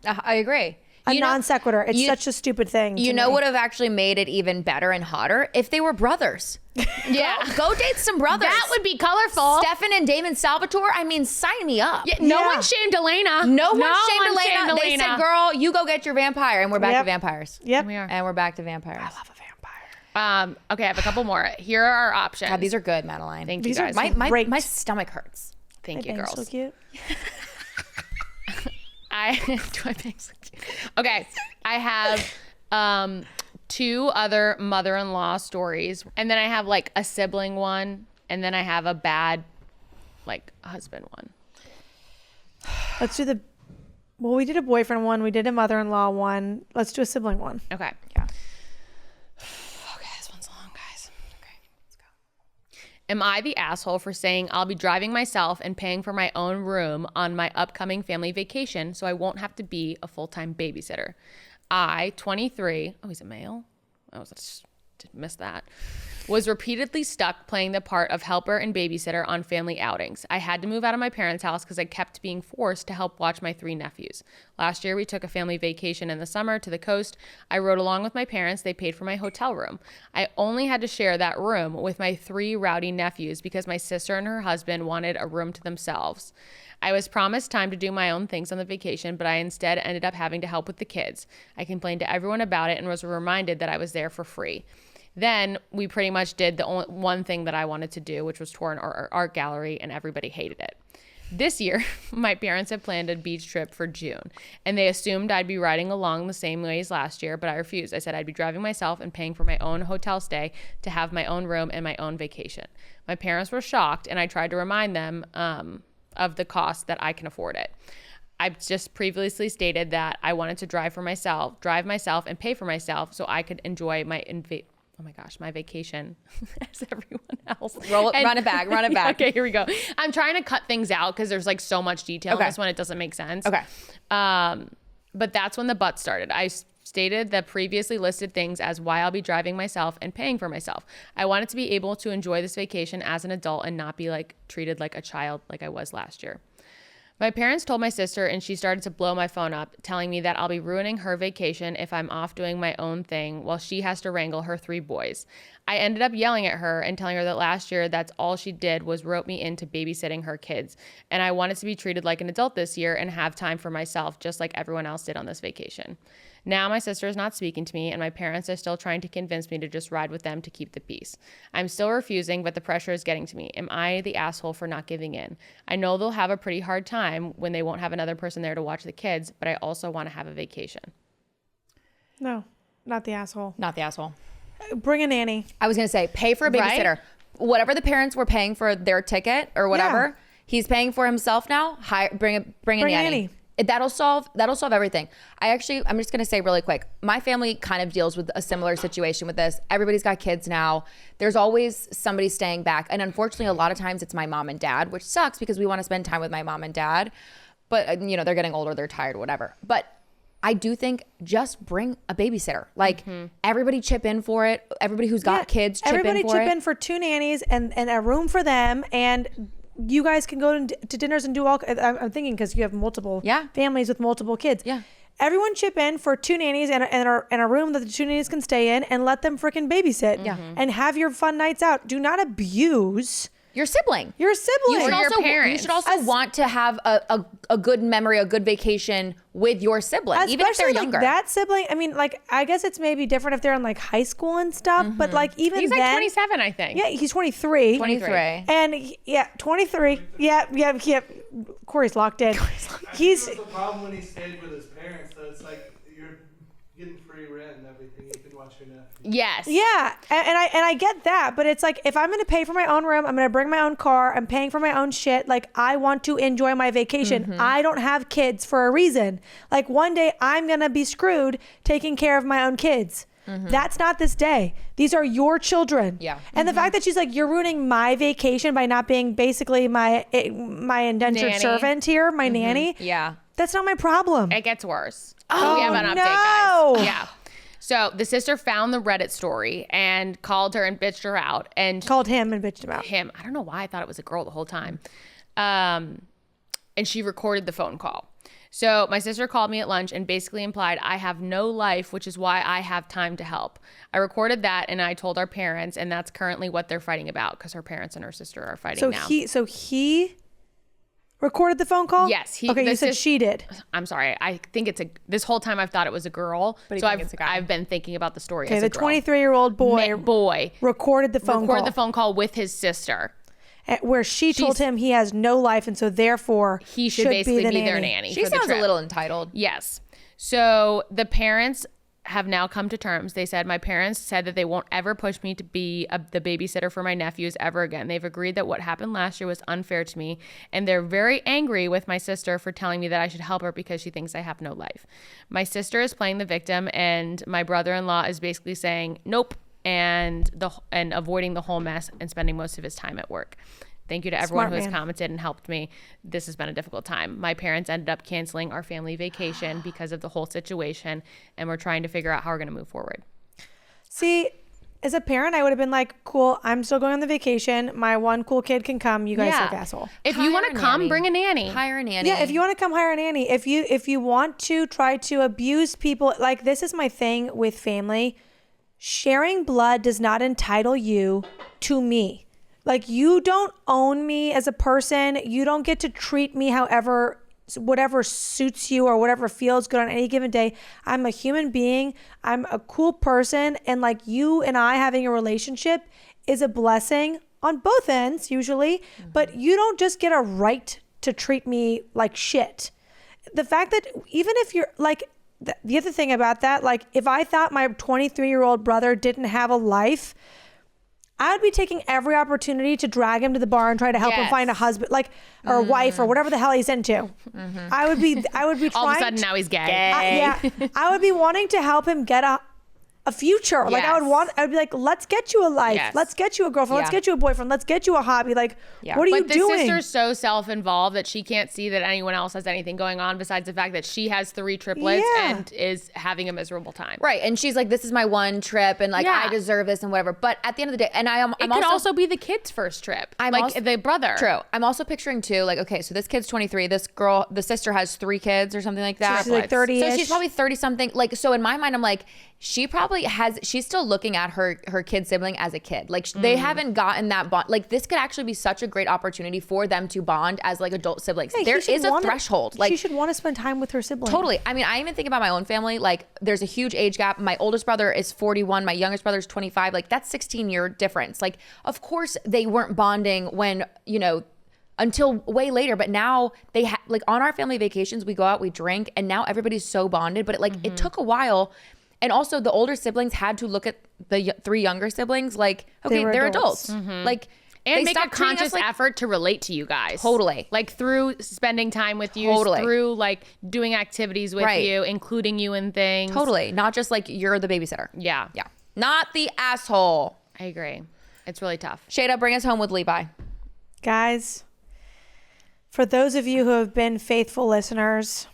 I agree. non sequitur. It's such a stupid thing. You know what would have actually made it even better and hotter? If they were brothers. Yeah. Go date some brothers. That would be colorful. Stefan and Damon Salvatore, I mean, sign me up. Yeah, no one shamed Elena. No one shamed Elena. They said, girl, you go get your vampire. And we're back to vampires. Yep. We are. And we're back to vampires. I love a vampire. Okay, I have a couple more. Here are our options. God, these are good, Madeline. Thank These you are guys. great. My stomach hurts. Thank you, My bang's girls. so cute. Okay, I have 2 other mother-in-law stories, and then I have like a sibling one, and then I have a bad like husband one. Let's do we did a boyfriend one. We did a mother-in-law one. Let's do a sibling one. Okay. Yeah. Okay, this one's long, guys. Okay, let's go. Am I the asshole for saying I'll be driving myself and paying for my own room on my upcoming family vacation so I won't have to be a full-time babysitter? I, 23, he's a male? Did miss that. Was repeatedly stuck playing the part of helper and babysitter on family outings. I had to move out of my parents' house because I kept being forced to help watch my 3 nephews. Last year, we took a family vacation in the summer to the coast. I rode along with my parents. They paid for my hotel room. I only had to share that room with my 3 rowdy nephews because my sister and her husband wanted a room to themselves. I was promised time to do my own things on the vacation, but I instead ended up having to help with the kids. I complained to everyone about it and was reminded that I was there for free. Then we pretty much did the only one thing that I wanted to do, which was tour an art gallery, and everybody hated it. This year, my parents have planned a beach trip for June, and they assumed I'd be riding along the same way as last year, but I refused. I said I'd be driving myself and paying for my own hotel stay to have my own room and my own vacation. My parents were shocked, and I tried to remind them of the cost that I can afford it. I've just previously stated that I wanted to drive myself and pay for myself so I could enjoy my vacation as everyone else. Run it back. Okay, here we go. I'm trying to cut things out because there's like so much detail in this one, it doesn't make sense. Okay. But that's when the but started. I stated the previously listed things as why I'll be driving myself and paying for myself. I wanted to be able to enjoy this vacation as an adult and not be like treated like a child like I was last year. My parents told my sister, and she started to blow my phone up, telling me that I'll be ruining her vacation if I'm off doing my own thing while she has to wrangle her 3 boys. I ended up yelling at her and telling her that last year that's all she did was rope me into babysitting her kids, and I wanted to be treated like an adult this year and have time for myself just like everyone else did on this vacation. Now my sister is not speaking to me, and my parents are still trying to convince me to just ride with them to keep the peace. I'm still refusing, but the pressure is getting to me. Am I the asshole for not giving in? I know they'll have a pretty hard time when they won't have another person there to watch the kids, but I also want to have a vacation. No, not the asshole. Not the asshole. Bring a nanny. I was going to say, pay for a babysitter. Right? Whatever the parents were paying for their ticket or whatever, he's paying for himself now. Bring a nanny. That'll solve everything. I'm just going to say really quick, my family kind of deals with a similar situation with this. Everybody's got kids now. There's always somebody staying back. And unfortunately, a lot of times it's my mom and dad, which sucks because we want to spend time with my mom and dad. But, they're getting older, they're tired, whatever. But I do think just bring a babysitter. Like everybody chip in for it. Everybody who's got kids chip in for it. Everybody chip in for 2 nannies and a room for them, and you guys can go to dinners and do all. I'm thinking because you have multiple families with multiple kids. Yeah. Everyone chip in for 2 nannies and a room that the 2 nannies can stay in, and let them freaking babysit. Yeah. And have your fun nights out. Do not abuse your sibling. Your sibling. You should also want to have a good memory, a good vacation with your sibling, even if they're younger. That sibling, I mean, like, I guess it's maybe different if they're in like high school and stuff, but like even he's then. He's like 27, I think. Yeah, he's 23. 23. And 23. Yeah. Corey's locked in. He's the problem when he stayed with his parents, though. It's like you're getting free rent and everything. You can watch your nephew. Yes. Yeah, and I get that, but it's like if I'm gonna pay for my own room, I'm gonna bring my own car, I'm paying for my own shit. Like I want to enjoy my vacation. I don't have kids for a reason. Like one day I'm gonna be screwed taking care of my own kids. That's not this day. These are your children. Yeah. And the fact that she's like, you're ruining my vacation by not being basically my indentured Nanny. servant here, my nanny. Yeah. That's not my problem. It gets worse. Oh, we have an update, no. guys. Yeah. So the sister found the Reddit story and called her and bitched her out. And Called him and bitched him out. him, I don't know why I thought it was a girl the whole time. And she recorded the phone call. So my sister called me at lunch and basically implied I have no life, which is why I have time to help. I recorded that and I told our parents, and that's currently what they're fighting about because her parents and her sister are fighting now. So he recorded the phone call? Yes. Okay, you said she did. I'm sorry. I think this whole time I've thought it was a girl. But you so think it's a guy. I've been thinking about the story Okay, as the a girl. 23-year-old boy recorded the phone recorded call. the phone call with his sister. Where she told him he has no life, and so therefore He should basically be their nanny. She for the sounds a trip. little entitled. Yes. So the parents have now come to terms. They said, my parents said that they won't ever push me to be the babysitter for my nephews ever again. They've agreed that what happened last year was unfair to me. And they're very angry with my sister for telling me that I should help her because she thinks I have no life. My sister is playing the victim, and my brother-in-law is basically saying, nope, and avoiding the whole mess and spending most of his time at work. Thank you to everyone who has commented and helped me. This has been a difficult time. My parents ended up canceling our family vacation because of the whole situation, and we're trying to figure out how we're going to move forward. See, as a parent, I would have been like, cool, I'm still going on the vacation. My one cool kid can come. You guys suck asshole. If you want to come, bring a nanny. Hire a nanny. Yeah, if you want to come hire a nanny. If you want to try to abuse people, like this is my thing with family. Sharing blood does not entitle you to me. Like, you don't own me as a person. You don't get to treat me whatever suits you or whatever feels good on any given day. I'm a human being. I'm a cool person. And like, you and I having a relationship is a blessing on both ends usually, but you don't just get a right to treat me like shit. The fact that even if you're like, the other thing about that, like if I thought my 23-year-old brother didn't have a life, I would be taking every opportunity to drag him to the bar and try to help him find a husband, like, or a wife or whatever the hell he's into. I would be trying. All of a sudden now he's gay. I would be wanting to help him get a future. Like I would be like, let's get you a life. Yes. Let's get you a girlfriend. Let's get you a boyfriend. Let's get you a hobby. Like, what are you But the doing? sister's so self-involved that she can't see that anyone else has anything going on besides the fact that she has 3 triplets and is having a miserable time. Right. And she's like, this is my one trip and like, I deserve this and whatever. But at the end of the day, and I'm It could also be the kid's first trip. The brother. True. I'm also picturing too, like, okay, so this kid's 23. This girl, the sister has 3 kids or something like that. She's like 30-ish. So she's probably 30 something. Like, so in my mind, I'm like, she's still looking at her kid sibling as a kid. Like they haven't gotten that bond. Like this could actually be such a great opportunity for them to bond as like adult siblings. Hey, there is a threshold. Like she should want to spend time with her sibling. Totally. I mean, I even think about my own family. Like there's a huge age gap. My oldest brother is 41. My youngest brother is 25. Like that's 16-year difference. Like, of course they weren't bonding when, until way later, but now they like on our family vacations, we go out, we drink, and now everybody's so bonded, but it took a while. And also the older siblings had to look at the 3 younger siblings like, okay, they're adults. Like, and they make a stopped treating us conscious like- effort to relate to you guys. Totally. Like through spending time with you, Totally. through like doing activities with you, including you in things. Totally. Not just like you're the babysitter. Yeah. Yeah. Not the asshole. I agree. It's really tough. Sheyda, bring us home with Levi. Guys, for those of you who have been faithful listeners,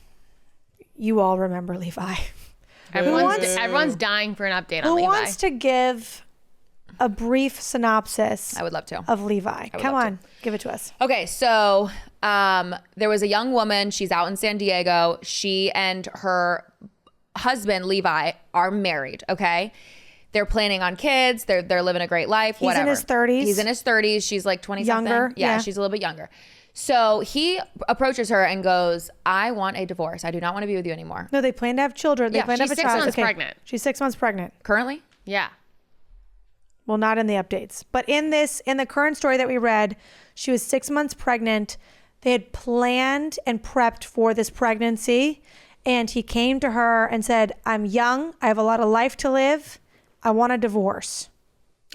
you all remember Levi. Everyone's dying for an update on Who Levi. wants to give a brief synopsis I would love to. of Levi? Come on, give it to us. Okay, so there was a young woman. She's out in San Diego. She and her husband, Levi, are married, okay? They're planning on kids. They're living a great life, He's whatever. in his 30s. He's in his 30s. She's like 20-something. Younger, yeah. She's a little bit younger. So he approaches her and goes, I want a divorce. I do not want to be with you anymore. No, they plan to have children. They Yeah, plan to have she's a 6 child. months pregnant. She's 6 months pregnant. Currently? Yeah. Well, not in the updates, but in the current story that we read, she was 6 months pregnant. They had planned and prepped for this pregnancy, and he came to her and said, I'm young. I have a lot of life to live. I want a divorce.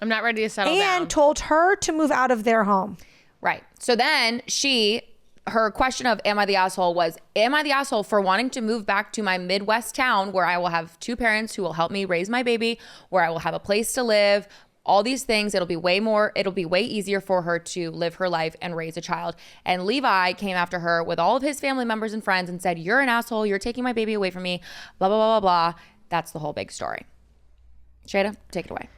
I'm not ready to settle down. And told her to move out of their home. Right. So then she her question of am I the asshole was, am I the asshole for wanting to move back to my Midwest town where I will have two parents who will help me raise my baby, where I will have a place to live, all these things. It'll be way easier for her to live her life and raise a child. And Levi came after her with all of his family members and friends and said, you're an asshole. You're taking my baby away from me, blah, blah, blah, blah, blah. That's the whole big story. Sheyda, take it away.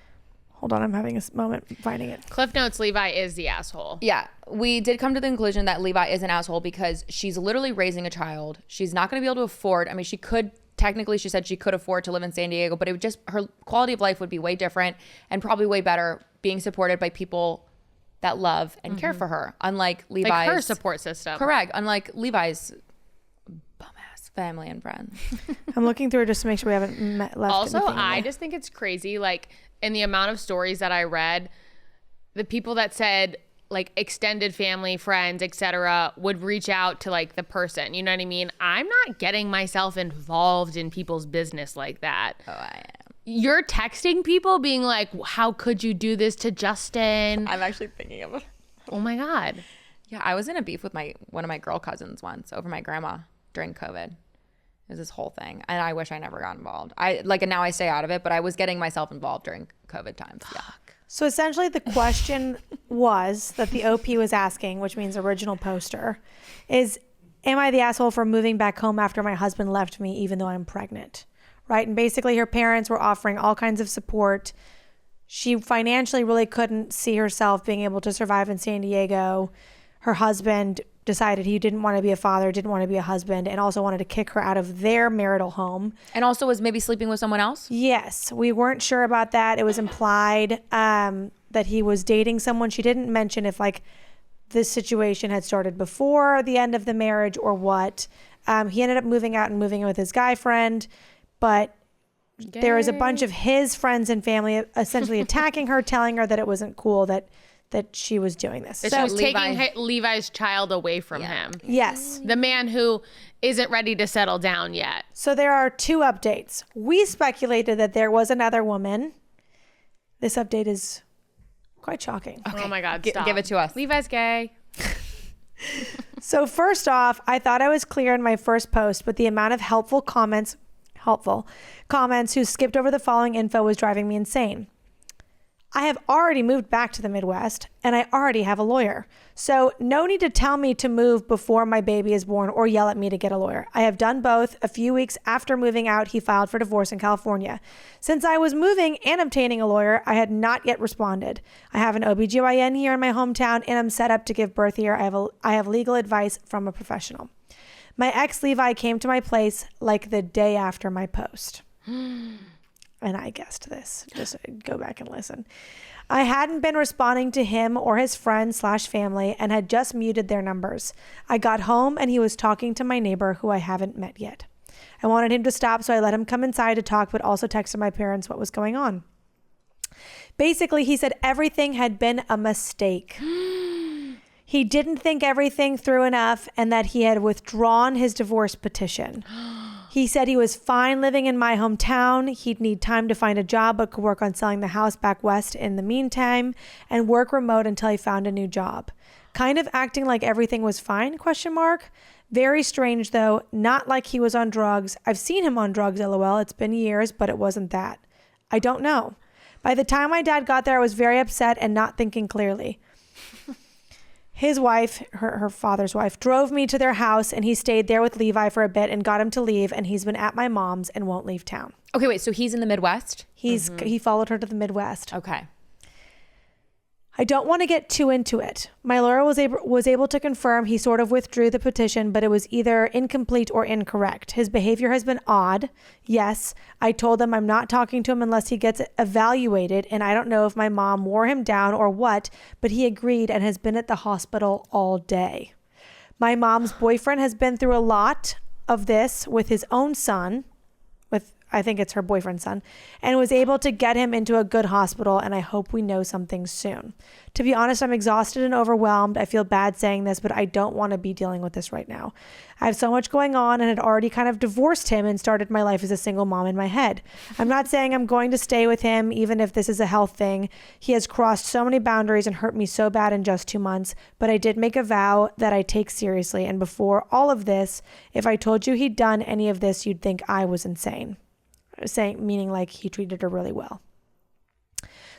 Hold on, I'm having a moment finding it. Cliff Notes, Levi is the asshole. Yeah, we did come to the conclusion that Levi is an asshole because she's literally raising a child. She's not going to be able to afford. I mean, she said she could afford to live in San Diego, but it would just, her quality of life would be way different and probably way better being supported by people that love and care for her. Unlike Levi's. Like her support system. Correct. Unlike Levi's bum-ass family and friends. I'm looking through just to make sure we haven't left Also, anything in I there. just think it's crazy, like, in the amount of stories that I read, the people that said, like, extended family, friends, etc., would reach out to, like, the person. You know what I mean? I'm not getting myself involved in people's business like that. Oh, I am. You're texting people being like, how could you do this to Justin? I'm actually thinking of it. Oh, my God. Yeah, I was in a beef with one of my girl cousins once over my grandma during COVID. It was this whole thing. And I wish I never got involved. Now I stay out of it, but I was getting myself involved during COVID times. Yeah. So essentially the question was that the OP was asking, which means original poster, is, am I the asshole for moving back home after my husband left me even though I'm pregnant? Right? And basically her parents were offering all kinds of support. She financially really couldn't see herself being able to survive in San Diego. Her husband decided he didn't want to be a father, didn't want to be a husband, and also wanted to kick her out of their marital home. And also was maybe sleeping with someone else? Yes, we weren't sure about that. It was implied that he was dating someone. She didn't mention if like this situation had started before the end of the marriage or what. He ended up moving out and moving in with his guy friend, but there was a bunch of his friends and family essentially attacking her, telling her that it wasn't cool that she was doing this. That she was taking Levi's child away from him. Yes. The man who isn't ready to settle down yet. So there are two updates. We speculated that there was another woman. This update is quite shocking. Okay. Oh my God, stop. Give it to us. Levi's gay. So first off, I thought I was clear in my first post, but the amount of helpful comments who skipped over the following info was driving me insane. I have already moved back to the Midwest and I already have a lawyer. So no need to tell me to move before my baby is born or yell at me to get a lawyer. I have done both. A few weeks after moving out, he filed for divorce in California. Since I was moving and obtaining a lawyer, I had not yet responded. I have an OBGYN here in my hometown and I'm set up to give birth here. I have legal advice from a professional. My ex Levi came to my place like the day after my post. And I guessed this. Just go back and listen. I hadn't been responding to him or his friends/family and had just muted their numbers. I got home and he was talking to my neighbor who I haven't met yet. I wanted him to stop, so I let him come inside to talk, but also texted my parents what was going on. Basically, he said everything had been a mistake. He didn't think everything through enough and that he had withdrawn his divorce petition. He said he was fine living in my hometown. He'd need time to find a job, but could work on selling the house back west in the meantime and work remote until he found a new job. Kind of acting like everything was fine, ? Very strange though, not like he was on drugs. I've seen him on drugs, LOL. It's been years, but it wasn't that. I don't know. By the time my dad got there, I was very upset and not thinking clearly. His wife, her father's wife, drove me to their house and he stayed there with Levi for a bit and got him to leave, and he's been at my mom's and won't leave town. Okay, wait, so he's in the Midwest? He followed her to the Midwest. Okay. I don't want to get too into it. My lawyer was able to confirm he sort of withdrew the petition, but it was either incomplete or incorrect. His behavior has been odd. Yes, I told him I'm not talking to him unless he gets evaluated, and I don't know if my mom wore him down or what, but he agreed and has been at the hospital all day. My mom's boyfriend has been through a lot of this with his own son, I think it's her boyfriend's son, and was able to get him into a good hospital, and I hope we know something soon. To be honest, I'm exhausted and overwhelmed. I feel bad saying this, but I don't want to be dealing with this right now. I have so much going on and had already kind of divorced him and started my life as a single mom in my head. I'm not saying I'm going to stay with him, even if this is a health thing. He has crossed so many boundaries and hurt me so bad in just 2 months, but I did make a vow that I take seriously. And before all of this, if I told you he'd done any of this, you'd think I was insane. Meaning like he treated her really well.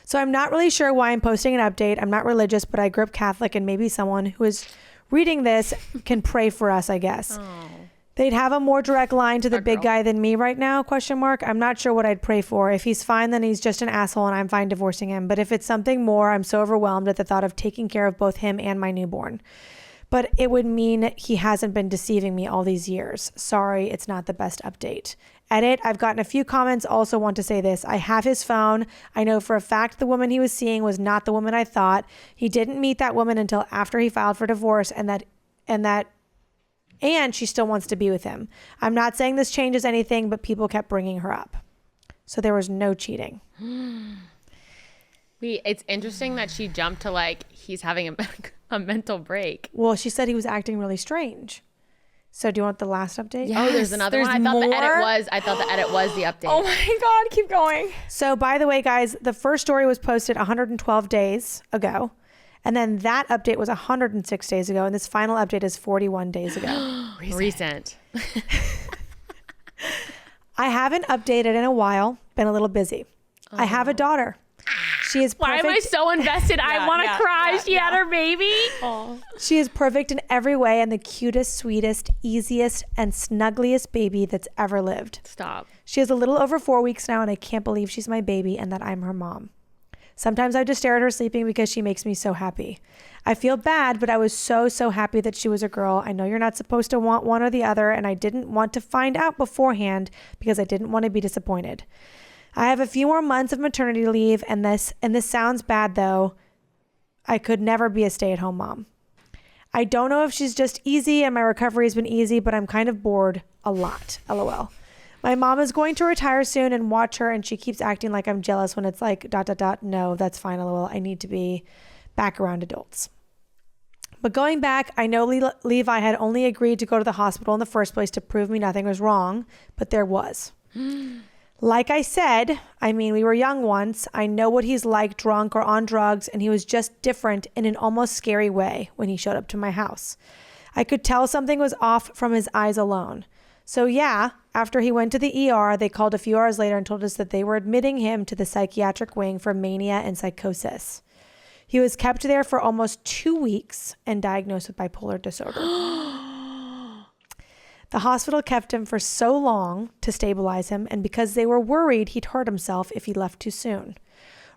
So I'm not really sure why I'm posting an update. I'm not religious, but I grew up Catholic, and maybe someone who is reading this can pray for us, I guess. Oh. They'd have a more direct line to the big guy than me right now, ? I'm not sure what I'd pray for. If he's fine, then he's just an asshole and I'm fine divorcing him. But if it's something more, I'm so overwhelmed at the thought of taking care of both him and my newborn. But it would mean he hasn't been deceiving me all these years. Sorry, it's not the best update. Edit, I've gotten a few comments. Also want to say this. I have his phone. I know for a fact the woman he was seeing was not the woman I thought. He didn't meet that woman until after he filed for divorce, and she still wants to be with him. I'm not saying this changes anything, but people kept bringing her up. So there was no cheating. It's interesting that she jumped to like, he's having a mental break. Well, she said he was acting really strange. So do you want the last update? Yes, oh, there's another one. I thought the edit was the update. Oh my God, keep going. So by the way, guys, the first story was posted 112 days ago. And then that update was 106 days ago. And this final update is 41 days ago. Recent. I haven't updated in a while. Been a little busy. I have a daughter. She is perfect. Why am I so invested? I want to cry. She had her baby. She is perfect in every way and the cutest, sweetest, easiest, and snuggliest baby that's ever lived. Stop. She is a little over 4 weeks now, and I can't believe she's my baby and that I'm her mom. Sometimes I just stare at her sleeping because she makes me so happy. I feel bad, but I was so happy that she was a girl. I know you're not supposed to want one or the other, and I didn't want to find out beforehand because I didn't want to be disappointed. I have a few more months of maternity leave, and this sounds bad though. I could never be a stay-at-home mom. I don't know if she's just easy and my recovery has been easy, but I'm kind of bored a lot. LOL. My mom is going to retire soon and watch her, and she keeps acting like I'm jealous when it's like ... No, that's fine. LOL. I need to be back around adults. But going back, I know Levi had only agreed to go to the hospital in the first place to prove me nothing was wrong, but there was. Like I said, we were young once. I know what he's like, drunk or on drugs, and he was just different in an almost scary way when he showed up to my house. I could tell something was off from his eyes alone. So yeah, after he went to the ER, they called a few hours later and told us that they were admitting him to the psychiatric wing for mania and psychosis. He was kept there for almost 2 weeks and diagnosed with bipolar disorder. The hospital kept him for so long to stabilize him, and because they were worried he'd hurt himself if he left too soon.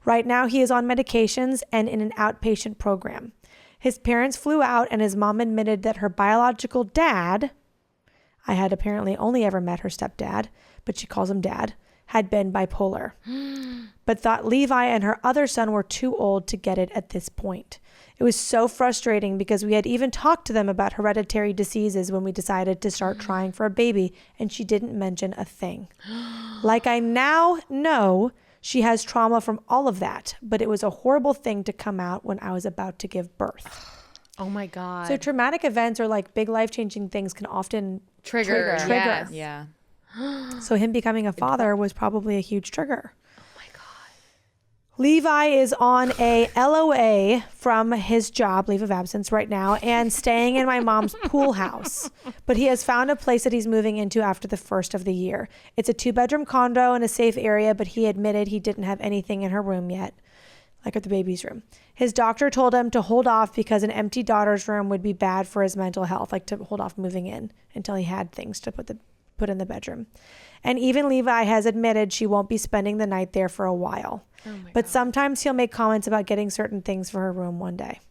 Right now, he is on medications and in an outpatient program. His parents flew out, and his mom admitted that her biological dad, I had apparently only ever met her stepdad, but she calls him dad, had been bipolar, but thought Levi and her other son were too old to get it at this point. It was so frustrating because we had even talked to them about hereditary diseases when we decided to start trying for a baby, and she didn't mention a thing. Like I now know, she has trauma from all of that, but it was a horrible thing to come out when I was about to give birth. Oh my God. So traumatic events or like big life-changing things can often trigger. Yes. Yeah. So him becoming a father was probably a huge trigger. Levi is on a LOA from his job, leave of absence, right now, and staying in my mom's pool house. But he has found a place that he's moving into after the first of the year. It's a 2-bedroom condo in a safe area, but he admitted he didn't have anything in her room yet, like at the baby's room. His doctor told him to hold off because an empty daughter's room would be bad for his mental health, like to hold off moving in until he had things to put in the bedroom. And even Levi has admitted she won't be spending the night there for a while. But sometimes he'll make comments about getting certain things for her room one day.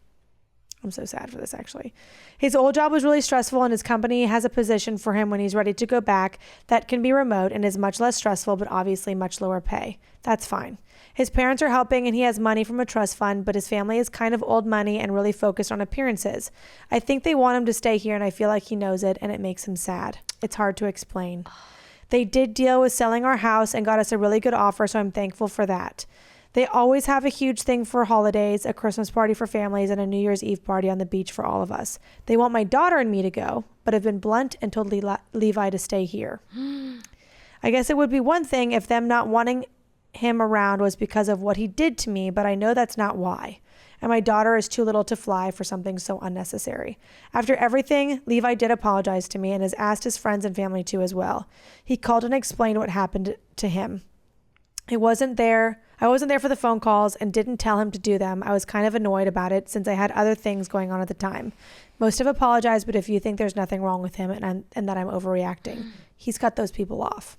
I'm so sad for this, actually. His old job was really stressful, and his company has a position for him when he's ready to go back that can be remote and is much less stressful, but obviously much lower pay. That's fine. His parents are helping, and he has money from a trust fund, but his family is kind of old money and really focused on appearances. I think they want him to stay here, and I feel like he knows it, and it makes him sad. It's hard to explain. They did deal with selling our house and got us a really good offer, so I'm thankful for that. They always have a huge thing for holidays, a Christmas party for families, and a New Year's Eve party on the beach for all of us. They want my daughter and me to go, but have been blunt and told Levi to stay here. I guess it would be one thing if them not wanting him around was because of what he did to me, but I know that's not why. And my daughter is too little to fly for something so unnecessary. After everything, Levi did apologize to me and has asked his friends and family to as well. He called and explained what happened to him. I wasn't there for the phone calls and didn't tell him to do them. I was kind of annoyed about it since I had other things going on at the time. Most have apologized, but if you think there's nothing wrong with him and that I'm overreacting, he's cut those people off.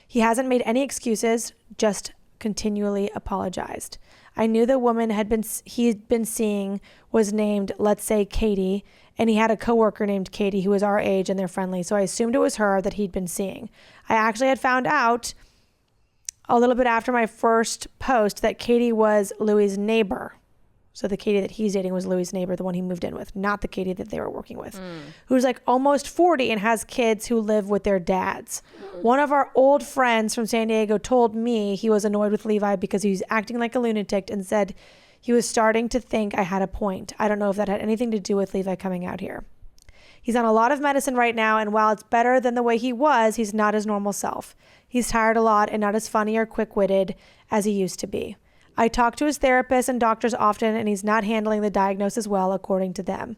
He hasn't made any excuses, just continually apologized. I knew the woman he'd been seeing was named, let's say, Katie, and he had a coworker named Katie who was our age and they're friendly, so I assumed it was her that he'd been seeing. I actually had found out a little bit after my first post that Katie was Louis' neighbor. So the Katie that he's dating was Louis' neighbor, the one he moved in with, not the Katie that they were working with, who's like almost 40 and has kids who live with their dads. One of our old friends from San Diego told me he was annoyed with Levi because he was acting like a lunatic and said he was starting to think I had a point. I don't know if that had anything to do with Levi coming out here. He's on a lot of medicine right now, and while it's better than the way he was, he's not his normal self. He's tired a lot and not as funny or quick-witted as he used to be. I talk to his therapist and doctors often, and he's not handling the diagnosis well, according to them.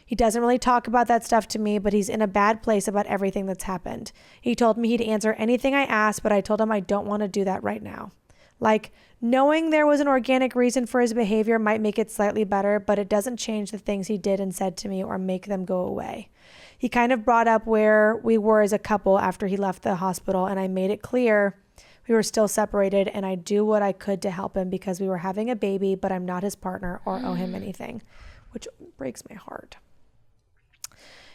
He doesn't really talk about that stuff to me, but he's in a bad place about everything that's happened. He told me he'd answer anything I asked, but I told him I don't want to do that right now. Like, knowing there was an organic reason for his behavior might make it slightly better, but it doesn't change the things he did and said to me or make them go away. He kind of brought up where we were as a couple after he left the hospital, and I made it clear we were still separated, and I do what I could to help him because we were having a baby, but I'm not his partner or owe him anything, which breaks my heart.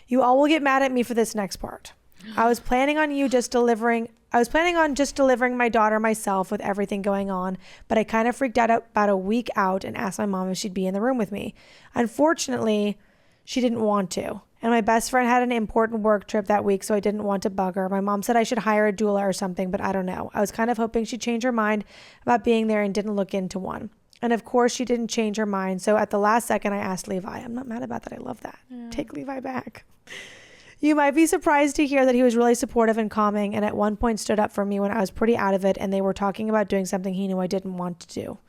You all will get mad at me for this next part. I was planning on just delivering my daughter myself with everything going on, but I kind of freaked out about a week out and asked my mom if she'd be in the room with me. Unfortunately, she didn't want to. And my best friend had an important work trip that week, so I didn't want to bug her. My mom said I should hire a doula or something, but I don't know. I was kind of hoping she'd change her mind about being there and didn't look into one. And of course, she didn't change her mind. So at the last second, I asked Levi. I'm not mad about that. I love that. Yeah. Take Levi back. You might be surprised to hear that he was really supportive and calming, and at one point stood up for me when I was pretty out of it, and they were talking about doing something he knew I didn't want to do.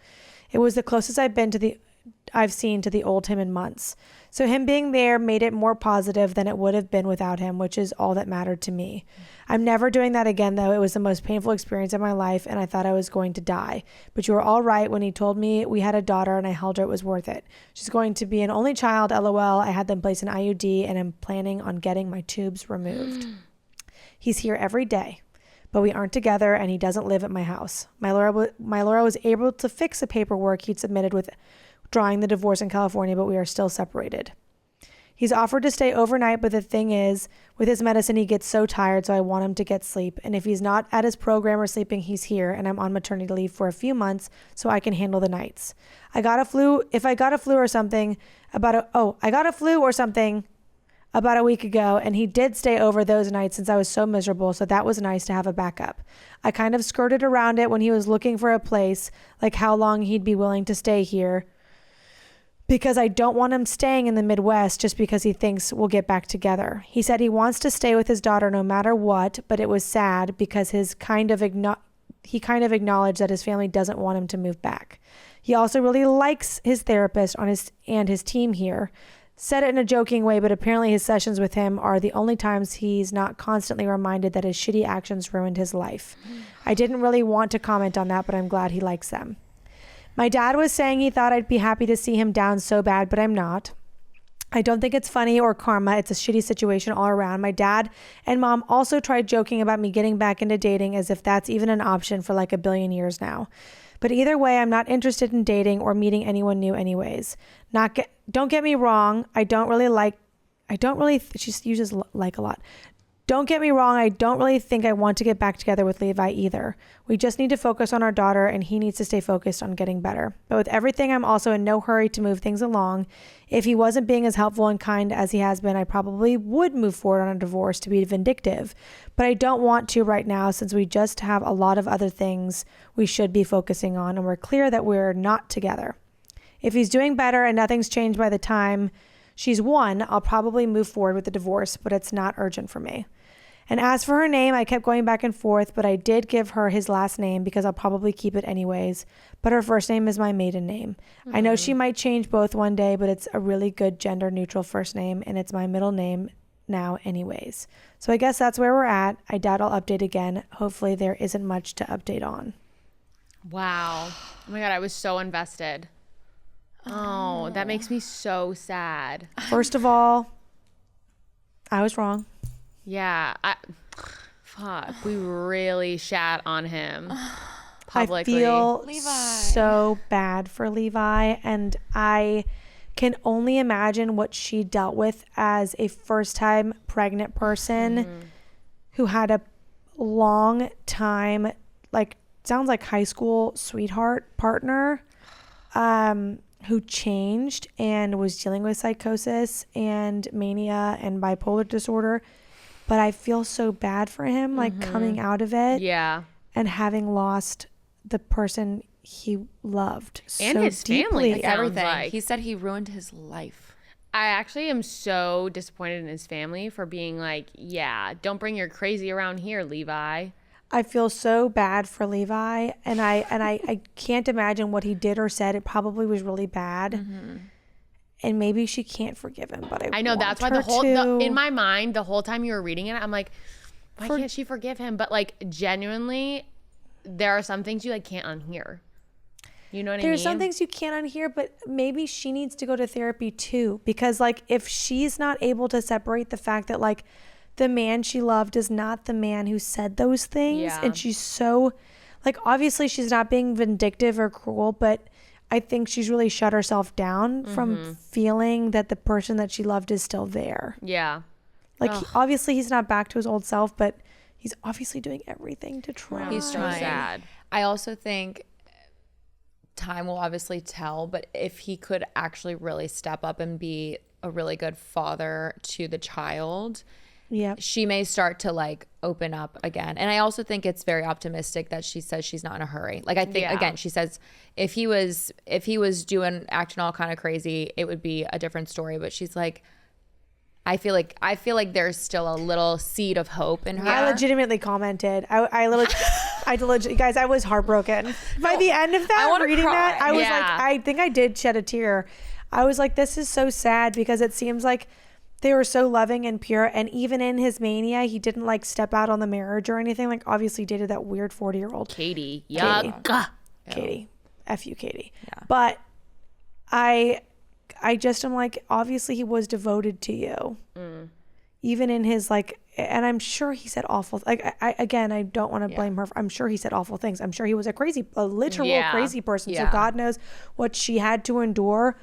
It was the closest I've seen to the old him in months. So him being there made it more positive than it would have been without him, which is all that mattered to me. I'm never doing that again, though. It was the most painful experience of my life, and I thought I was going to die. But you were all right when he told me we had a daughter and I held her. It was worth it. She's going to be an only child, LOL. I had them place an IUD, and I'm planning on getting my tubes removed. He's here every day, but we aren't together, and he doesn't live at my house. My Laura was able to fix the paperwork he'd submitted with drawing the divorce in California, but we are still separated. He's offered to stay overnight, but the thing is, with his medicine, he gets so tired, so I want him to get sleep. And if he's not at his program or sleeping, he's here, and I'm on maternity leave for a few months, so I can handle the nights. I got a flu or something about a week ago, and he did stay over those nights since I was so miserable, so that was nice to have a backup. I kind of skirted around it when he was looking for a place, like how long he'd be willing to stay here, because I don't want him staying in the Midwest just because he thinks we'll get back together. He said he wants to stay with his daughter no matter what, but it was sad because he kind of acknowledged that his family doesn't want him to move back. He also really likes his therapist and his team here. Said it in a joking way, but apparently his sessions with him are the only times he's not constantly reminded that his shitty actions ruined his life. I didn't really want to comment on that, but I'm glad he likes them. My dad was saying he thought I'd be happy to see him down so bad, but I'm not. I don't think it's funny or karma. It's a shitty situation all around. My dad and mom also tried joking about me getting back into dating as if that's even an option for like a billion years now. But either way, I'm not interested in dating or meeting anyone new anyways. Don't get me wrong. She uses like a lot. Don't get me wrong, I don't really think I want to get back together with Levi either. We just need to focus on our daughter, and he needs to stay focused on getting better. But with everything, I'm also in no hurry to move things along. If he wasn't being as helpful and kind as he has been, I probably would move forward on a divorce to be vindictive. But I don't want to right now, since we just have a lot of other things we should be focusing on, and we're clear that we're not together. If he's doing better and nothing's changed by the time she's won, I'll probably move forward with the divorce, but it's not urgent for me. And as for her name, I kept going back and forth, but I did give her his last name because I'll probably keep it anyways. But her first name is my maiden name. I know she might change both one day, but it's a really good gender neutral first name, and it's my middle name now anyways. So I guess that's where we're at. I doubt I'll update again. Hopefully there isn't much to update on. Wow. Oh my God, I was so invested. Oh, that makes me so sad. First of all, I was wrong. Yeah. Fuck. We really shat on him publicly. I feel Levi. so bad for Levi, and I can only imagine what she dealt with as a first-time pregnant person who had a long time, like, sounds like high school sweetheart partner, who changed and was dealing with psychosis and mania and bipolar disorder. But I feel so bad for him, like coming out of it Yeah. and having lost the person he loved And so his family, deeply. it sounds Everything. like. He said he ruined his life. I actually am so disappointed in his family for being like, yeah, don't bring your crazy around here, Levi. I feel so bad for Levi, and I can't imagine what he did or said. It probably was really bad. And maybe she can't forgive him, but I know want that's why her in my mind, the whole time you were reading it, I'm like, why can't she forgive him? But like genuinely, there are some things you like can't unhear. You know what I mean? There's some things you can't unhear, but maybe she needs to go to therapy too, because like if she's not able to separate the fact that like the man she loved is not the man who said those things, Yeah. and she's so like, obviously she's not being vindictive or cruel, but I think she's really shut herself down from feeling that the person that she loved is still there. Yeah. Like obviously he's not back to his old self, but he's obviously doing everything to try. He's So trying. sad. I also think time will obviously tell, but if he could actually really step up and be a really good father to the child, Yeah. she may start to like open up again. And I also think it's very optimistic that she says she's not in a hurry. Like I think again, she says if he was doing acting all kind of crazy, it would be a different story. But she's like, I feel like there's still a little seed of hope in her. I legitimately commented. I legit, guys, I was heartbroken. By the end of I that, wanna reading cry. that, I was Yeah. like, I think I did shed a tear. I was like, this is so sad because it seems like they were so loving and pure. And even in his mania, he didn't like step out on the marriage or anything. Like obviously dated that weird 40-year-old Katie. Yuck. Katie. F you, Katie. Yeah. But I just am like, obviously he was devoted to you. Even in his like, and I'm sure he said awful, like I don't want to blame her. I'm sure he said awful things. I'm sure he was a literal crazy person. So God knows what she had to endure.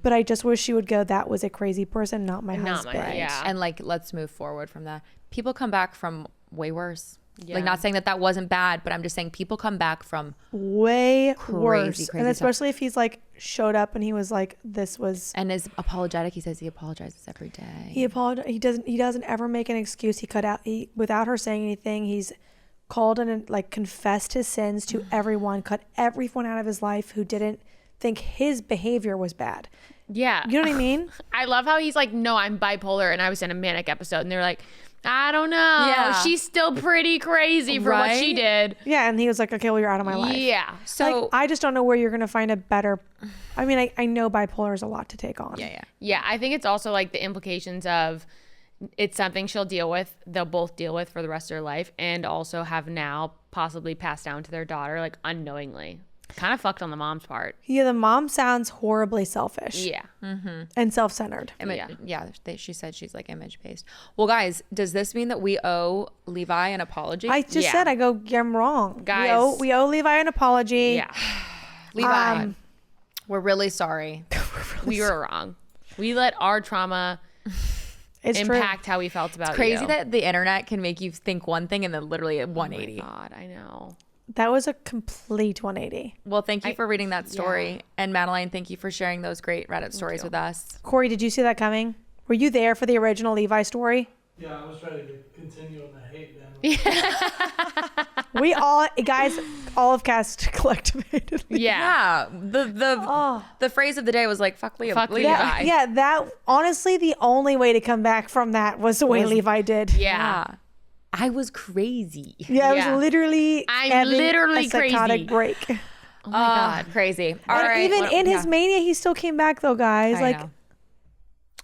But I just wish she would go, that was a crazy person, not my husband. yeah. And like, let's move forward from that. People come back from way worse. Like not saying that wasn't bad, but I'm just saying people come back from Way worse. crazy And especially if he's like showed up and he was like, this was, and is apologetic. He says he apologizes every day. he apologized. He doesn't ever make an excuse. Without her saying anything, he's called and like confessed his sins to everyone, cut everyone out of his life who didn't think his behavior was bad. Yeah. You know what I mean? I love how he's like, no, I'm bipolar and I was in a manic episode. And they're like, I don't know. Yeah. She's still pretty crazy for what she did. Yeah. And he was like, okay, well, you're out of my life. Yeah. So Like, I just don't know where you're going to find a better, I mean, I know bipolar is a lot to take on. Yeah. I think it's also like the implications of it's something they'll both deal with for the rest of their life, and also have now possibly passed down to their daughter, like unknowingly. Kind of fucked on the mom's part. Yeah. The mom sounds horribly selfish Yeah. and self-centered. she said she's like image based. Well, guys, does this mean that we owe Levi an apology? I just Yeah. said, I'm wrong. Guys. We owe Levi an apology. Yeah. Levi, we're really sorry. We were wrong. We let our trauma It's true. impact how we felt about Crazy you. that the internet can make you think one thing and then literally at Oh 180. my God, I know. That was a complete 180. Well, thank you for reading that story. And Madeline, thank you for sharing those great Reddit stories with us. Corey, did you see that coming? Were you there for the original Levi story? Yeah, I was ready to continue on the hate then. We all, guys, all of cast collective hated Levi. Yeah. The phrase of the day was like, fuck Levi. Fuck Levi. Yeah, yeah, that honestly, the only way to come back from that was the way Levi did. Yeah. I was crazy. Yeah, it Yeah. was literally I'm having literally a psychotic crazy. break. Oh my God. Crazy. All And right. even in his mania, he still came back though, guys. I Like, know.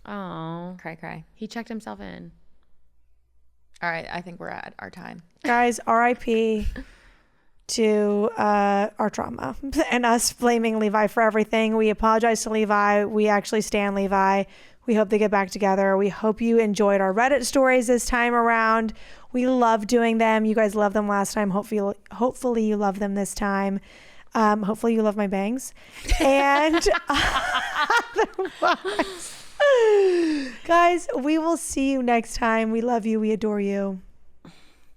Oh. Cry. He checked himself in. All right. I think we're at our time. guys, RIP to our trauma and us blaming Levi for everything. We apologize to Levi. We actually stand Levi. We hope they get back together. We hope you enjoyed our Reddit stories this time around. We love doing them. You guys loved them last time. Hopefully you love them this time. Hopefully you love my bangs. And otherwise, guys, we will see you next time. We love you. We adore you.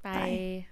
Bye.